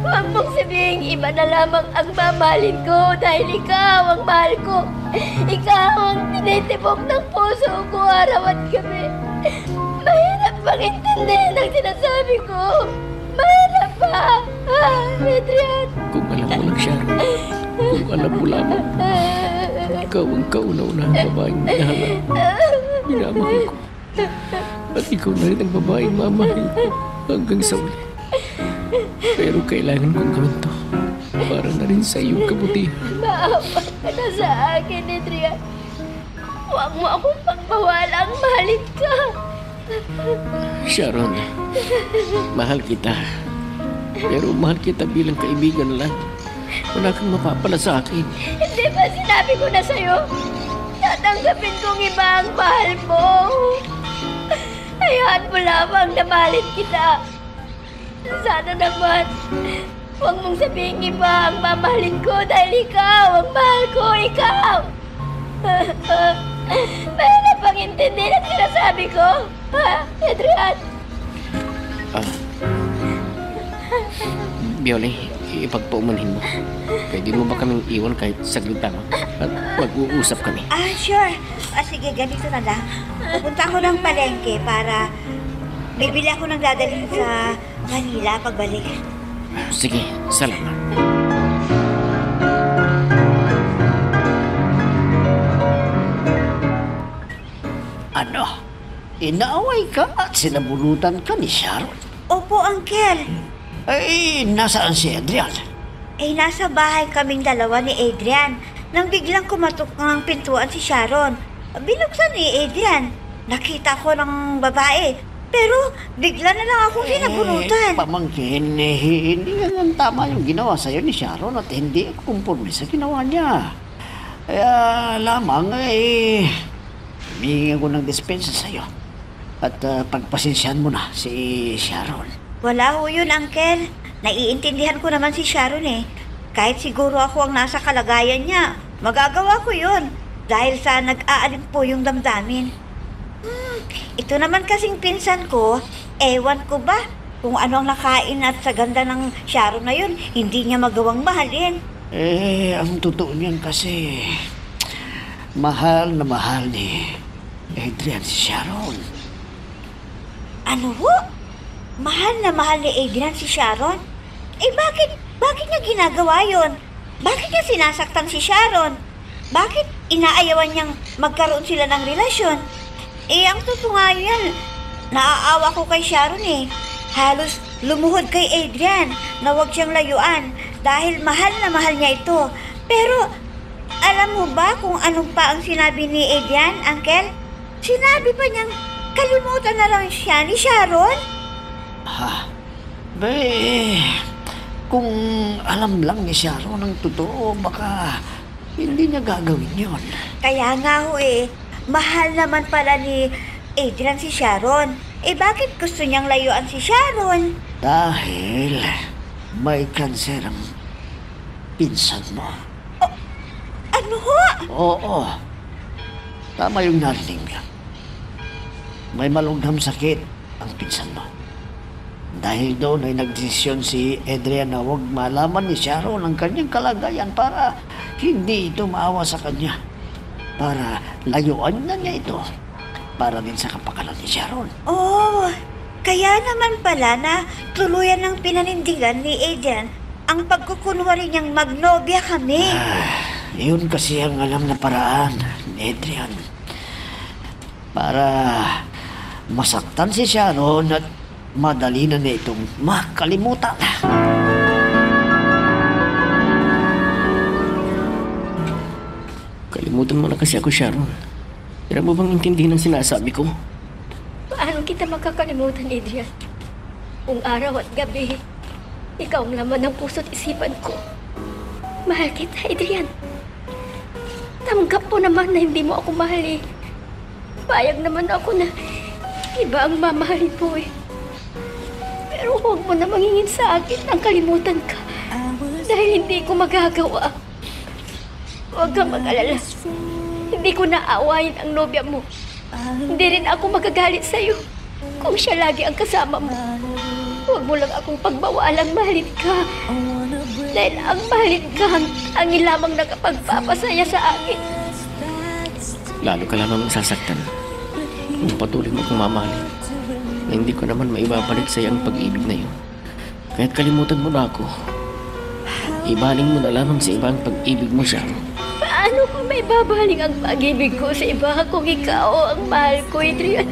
huwag mong sabihin iba na lamang ang mamahalin ko dahil ikaw ang mahal ko. Ikaw ang tinitibok ng puso ko araw at gabi. Mahirap bang intindihin ang sinasabi ko? Mahirap ba? Adrian? Kung alam mo lang, Sharon. Kung alam mo lamang. Ikaw ang kauna-unahang babaeng minahal. Minamahal ko. At ikaw na rin ang babaeng mamahal ko hanggang sa uli. Pero kailangan kong gawin to para na rin sa iyong kabutihan. Maawa ka na sa akin, Adrian. Huwag mo akong pagbawalang mahalin ka. Sharon, mahal kita. Pero mahal kita bilang kaibigan lang. Wala kang mapapala sa akin. Hindi ba sinabi ko na sa'yo? Tatanggapin kong iba ang mahal mo. Hayaan mo lamang na mahalin kita. Sana naman, huwag mong sabihin iba ang mamahalin ko dahil ikaw ang mahal ko, ikaw. Mahirap bang intindihin ang sinasabi ko? Adrian? Biole, ipagpaumanhin mo. Pwede mo ba kaming iwan kahit saglit lamang? At mag-uusap kami. Sure. Sige, ganito na lang. Pupunta ako ng palengke para bibili ako ng dadalhin sa Manila pagbalik. Sige, salamat. Ano? Inaaway ka at sinabunutan ka ni Sharon? Opo, Uncle. Ay, nasaan si Adrian? Nasa bahay kaming dalawa ni Adrian nang biglang kumatok ng pintuan si Sharon. Binuksan ni Adrian. Nakita ko ng babae. Pero bigla na lang akong sinabunutan. Pamangkin, hindi nga tama yung ginawa sa'yo ni Sharon at hindi ako kumporme sa ginawa niya. Kaya lamang humingi ako ng dispensa sa'yo. At pagpasensyahan mo na si Sharon. Wala ho yun, Uncle. Naiintindihan ko naman si Sharon eh. Kahit siguro ako ang nasa kalagayan niya, magagawa ko yun. Dahil sa nag-aalin po yung damdamin. Ito naman kasing pinsan ko, ewan ko ba kung ano ang nakain at sa ganda ng Sharon na yun, hindi niya magawang mahalin. Ang totoo niyan kasi, mahal na mahal ni Adrian si Sharon. Ano ho? Mahal na mahal ni Adrian si Sharon? Bakit niya ginagawa yun? Bakit niya sinasaktan si Sharon? Bakit inaayawan niyang magkaroon sila ng relasyon? Ang totoo nga yan, naaawa ko kay Sharon Halos lumuhod kay Adrian na huwag siyang layuan dahil mahal na mahal niya ito. Pero alam mo ba kung anong pa ang sinabi ni Adrian, Uncle? Sinabi pa niyang kalimutan na lang siya ni Sharon? Kung alam lang ni Sharon ang totoo, baka hindi niya gagawin yon. Kaya nga ho mahal naman pala ni Adrian si Sharon. Bakit gusto niyang layuan si Sharon? Dahil may kanser ang pinsan mo. Ano ho? Oo. Tama yung narinig. May malugdam sakit ang pinsan mo. Dahil doon ay nagdesisyon si Adrian na huwag malaman ni Sharon ang kanyang kalagayan para hindi ito maawa sa kanya. Para layuan na niya ito. Para din sa kapakanan ni Sharon. Kaya naman pala na tuluyan ng pinanindigan ni Adrian ang pagkukunwari niyang magnobya kami. Yun kasi ang alam na paraan ni Adrian. Para masaktan si Sharon at madali na itong makalimutan. Kalimutan mo na kasi ako, Sharon. Hirap mo bang intindihin ang sinasabi ko? Paano kita makakalimutan, Adrian? Kung araw at gabi, ikaw ang laman ng puso't isipan ko. Mahal kita, Adrian. Tanggap mo naman na hindi mo ako mahal Payag naman ako na iba ang mamahalin mo Pero huwag mo na mangingin sa akin ang kalimutan ka. Dahil hindi ko magagawa. Huwag kang mag-alala. Hindi ko naawayin ang nobya mo. Hindi rin ako magagalit sa'yo kung siya lagi ang kasama mo. Huwag mo lang akong pagbawalang mahalin ka. Dahil ang mahalin ka ang ilamang nakapagpapasaya sa akin. Lalo ka lamang sasaktan kung patuloy mo kong mamahalin na hindi ko naman maibabalik sa'yo ang pag-ibig na yun. Kaya't kalimutan mo na ako. Ibaling mo na lamang sa iba ang pag-ibig mo, Sharon. Paano kung may babaling ang pag-ibig ko sa iba kung ikaw ang mahal ko, Adrian?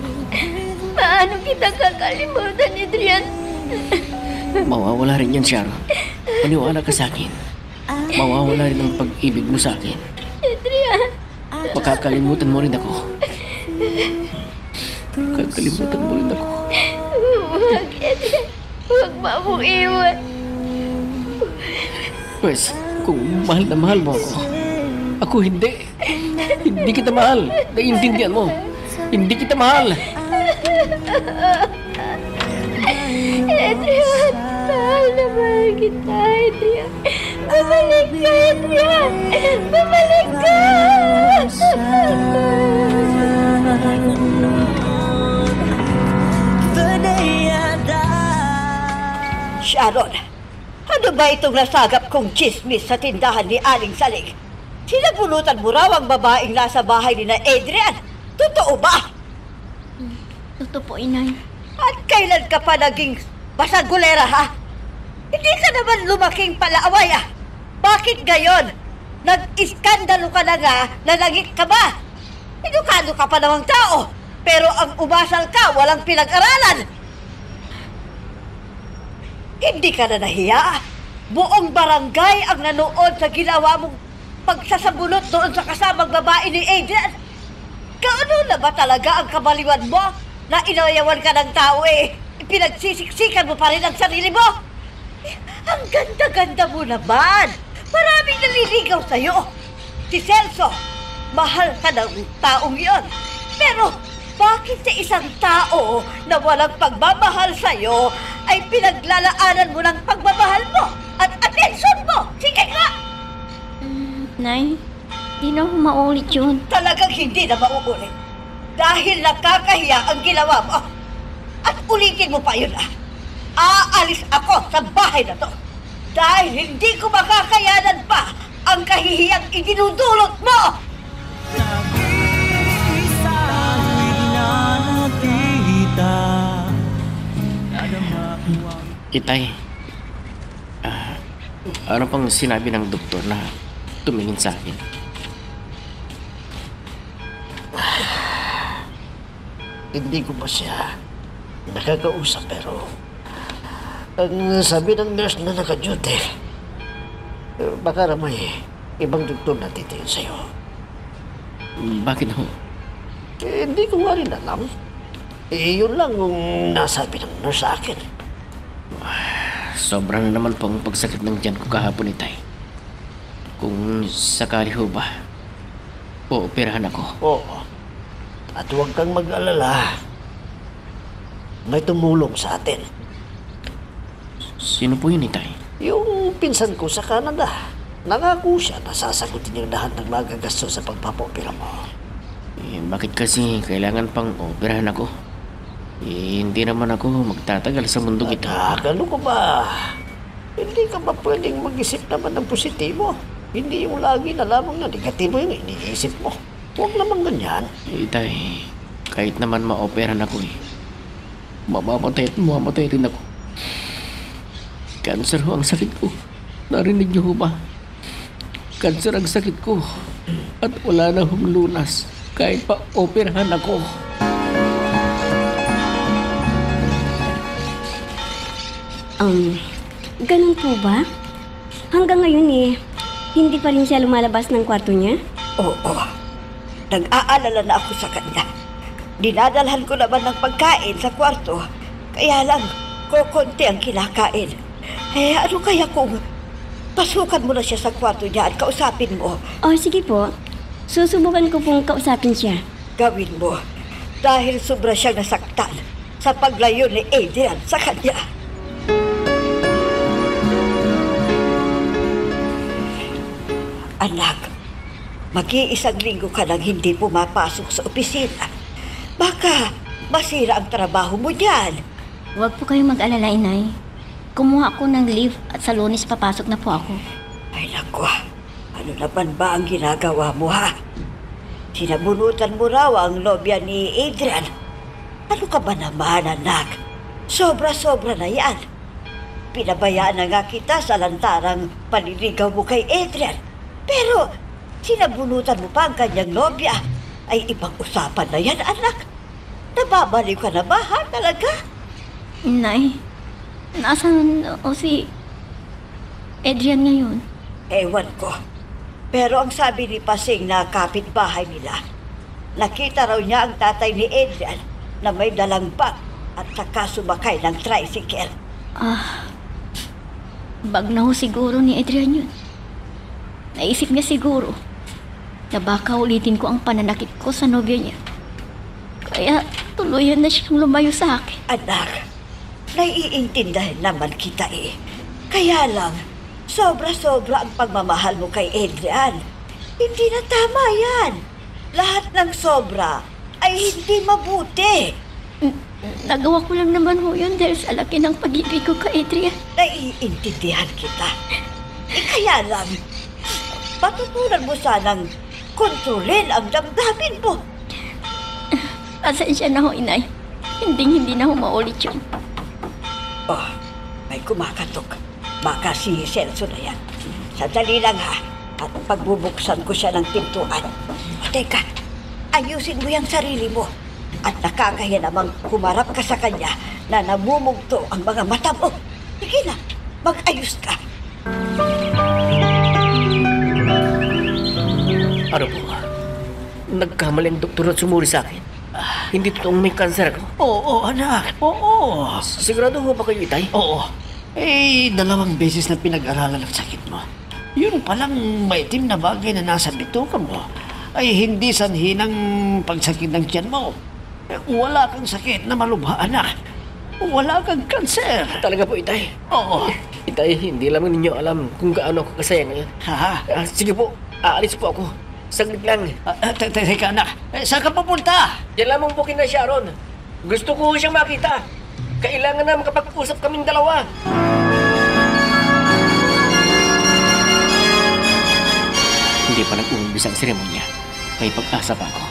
Paano kita kakalimutan, Adrian? Mawawala rin yan, Sharon. Maniwala ka sa akin. Mawawala rin ang pag-ibig mo sa akin. Adrian! Makakalimutan mo rin ako. Kakalimutan mo rin ako. Huwag, Adrian. Huwag mo akong iwan. Pwes, kung mahal na mahal mo ako hindi. Hindi kita mahal. Naiintindihan mo. Hindi kita mahal. Adrian, mahal na mahal kita, Adrian. Bumalik ka, Adrian. Bumalik ka. Sharon, ano ba itong nasagap kong chismis sa tindahan ni Aling Salig? Sinabunutan mo raw ang babaeng nasa bahay ni na Adrian. Totoo ba? Totoo po, Inay. At kailan ka pa naging basagulera, ha? Hindi ka naman lumaking palaaway, Bakit gayon? Nag-iskandalo ka na nga, nanagit ka ba? Edukado ka pa namang tao, pero ang umasal ka, walang pinag-aralan. Hindi ka na nahiya. Buong barangay ang nanood sa ginawa mong pagsasabunot doon sa kasamang babae ni Adrian. Kaano na ba talaga ang kabaliwan mo na inayawan ka ng tao Ipinagsisiksikan mo pa rin ang sarili mo? Ang ganda-ganda mo naman. Maraming naliligaw sa'yo. Si Celso, mahal ka ng taong yon. Pero bakit sa isang tao na walang pagmamahal sa'yo ay pinaglalaanan mo ng pagmamahal mo at atensyon mo? Sige nga! Nay, Di na maulit yun. Talagang hindi na mauulit. Dahil nakakahiya ang ginawa mo. At ulitin mo pa yun Aalis ako sa bahay na to. Dahil hindi ko makakayanan pa ang kahihiyang idinudulot mo! Nag-iisa na nakita. Itay, ano pang sinabi ng doktor na tumingin sa akin? Hindi ko pa siya nakakausap pero ang sabi ng nurse na naka-duty, baka may ibang doktor na titingin sa'yo. Bakit ho? Hindi ko nga rin alam. Yun lang yung nasabi ng nurse sa akin. Sobra na naman po ang pagsakit ng tiyan ko kahapon, Itay. Kung sakali ho ba, ooperahan ako. Oo. At huwag kang mag-alala. May tumulong sa atin. Sino po yun, Itay? Yung pinsan ko sa Canada. Nangako siya na sasagutin yung lahat ng magagastos sa pagpapopera mo. Bakit kasi kailangan pang operahan ako? Hindi naman ako magtatagal sa mundong ito. Ano ko ba? Hindi ka ba pwedeng mag-isip naman ng positibo? Hindi yung lagi na lamang na negatibo yung iniisip mo. Huwag naman ganyan. Itay, kahit naman ma-operahan ako mamamatay at mamamatay rin ako. Cancer ho ang sakit ko. Narinig niyo ho ba? Cancer ang sakit ko. At wala na hong lunas. Kahit pa operahan ako. Ganun po ba? Hanggang ngayon hindi pa rin siya lumalabas ng kwarto niya? Oo. Nag-aalala na ako sa kanya. Dinadalhan ko naman ng pagkain sa kwarto. Kaya lang, kokonti ang kinakain. Ano kaya kung pasukan mo na siya sa kwarto niya at kausapin mo? Oh, sige po. Susubukan ko pong kausapin siya. Gawin mo. Dahil sobra siyang nasaktan sa paglayo ni Adrian sa kanya. Anak, mag-iisang linggo ka nang hindi pumapasok sa opisina. Baka masira ang trabaho mo diyan. Huwag po kayong mag-alala, Inay. Kumuha ako ng leave at sa Lunes papasok na po ako. Ay naku, ano naman ba ang ginagawa mo Sinabunutan mo raw ang nobya ni Adrian. Ano ka ba naman, anak? Sobra-sobra na yan. Pinabayaan na nga kita sa lantarang paliligaw mo kay Adrian. Pero sinabunutan mo pa ang kanyang nobya. Ay ibang usapan na yan, anak. Nababaliw ka na ba, talaga? Inay, nasaan si Adrian ngayon? Ewan ko. Pero ang sabi ni Pasing na kapitbahay nila, nakita raw niya ang tatay ni Adrian na may dalang bag at saka sumakay ng tricycle. Bag na ho siguro ni Adrian yun. Naisip niya siguro na baka ulitin ko ang pananakit ko sa nobya niya. Kaya tuluyan na siyang lumayo sa akin. Anak, naiintindihan naman kita Kaya lang, sobra-sobra ang pagmamahal mo kay Adrian. Hindi na tama yan. Lahat ng sobra ay hindi mabuti. Nagawa ko lang naman ho yun dahil sa laki ng pag-ibig ko kay Adrian. Naiintindihan kita. Kaya lang, patutunan mo sanang kontrolin ang damdamin mo. Pasensya na ho, Inay. Hindi na ho maulit yun. Oh, may kumakatok. Baka si Celso na yan. Sandali lang at pagbubuksan ko siya ng pintuan. O teka, ayusin mo yung sarili mo. At nakakahiya namang humarap ka sa kanya na namumugto ang mga mata mo. Sige na, mag-ayos ka. Ano po? Nagkamali ang doktor at sumuri sa akin. Hindi totoong may cancer ako. Oo, anak. Oo. Sigurado ho ba kayo, Itay? Oo. 2 beses na pinag-aralan ang sakit mo. Yun palang maitim na bagay na nasa bituka mo ay hindi sanhi ng pagsakit ng tiyan mo. Wala kang sakit na malubha, anak. Wala kang kanser. Talaga po, Itay? Oo. Itay, hindi lamang ninyo alam kung gaano ako kasaya ngayon. Ha? Sige po, aalis po ako. Saglit lang. Teka anak, saan ka pupunta? Yan lamang po kina Sharon. Gusto ko siyang makita. Kailangan na makapag-usap kaming dalawa. Hindi pa nag-uumpisa ang seremonya. May pag-asa pa ako.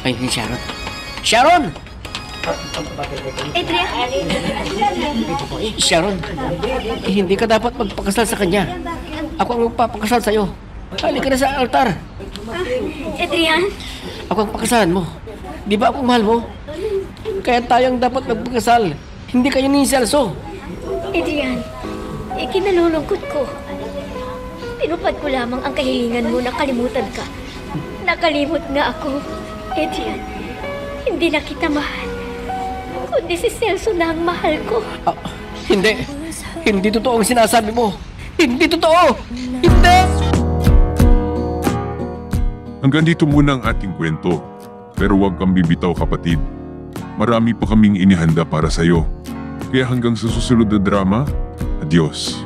Ayun si Sharon. Sharon! Adrian! Sharon, hindi ka dapat magpakasal sa kanya. Ako ang magpapakasal sa'yo. Halika na sa altar. Adrian! Ako ang pakasalan mo. Di ba ako mahal mo? Kaya tayong dapat magpakasal. Hindi kayo ni Celso. Adrian, ikinalulungkot ko. Tinupad ko lamang ang kahilingan mo na kalimutan ka. Nakalimot nga ako. Adrian, hindi na kita mahal. Kundi si Celso na ang mahal ko. Hindi. Hindi totoo ang sinasabi mo. Hindi totoo! Hindi! Hanggang dito muna ang ating kwento. Pero huwag kang bibitaw kapatid. Marami pa kaming inihanda para sa'yo. Kaya hanggang sa susunod na drama, adios.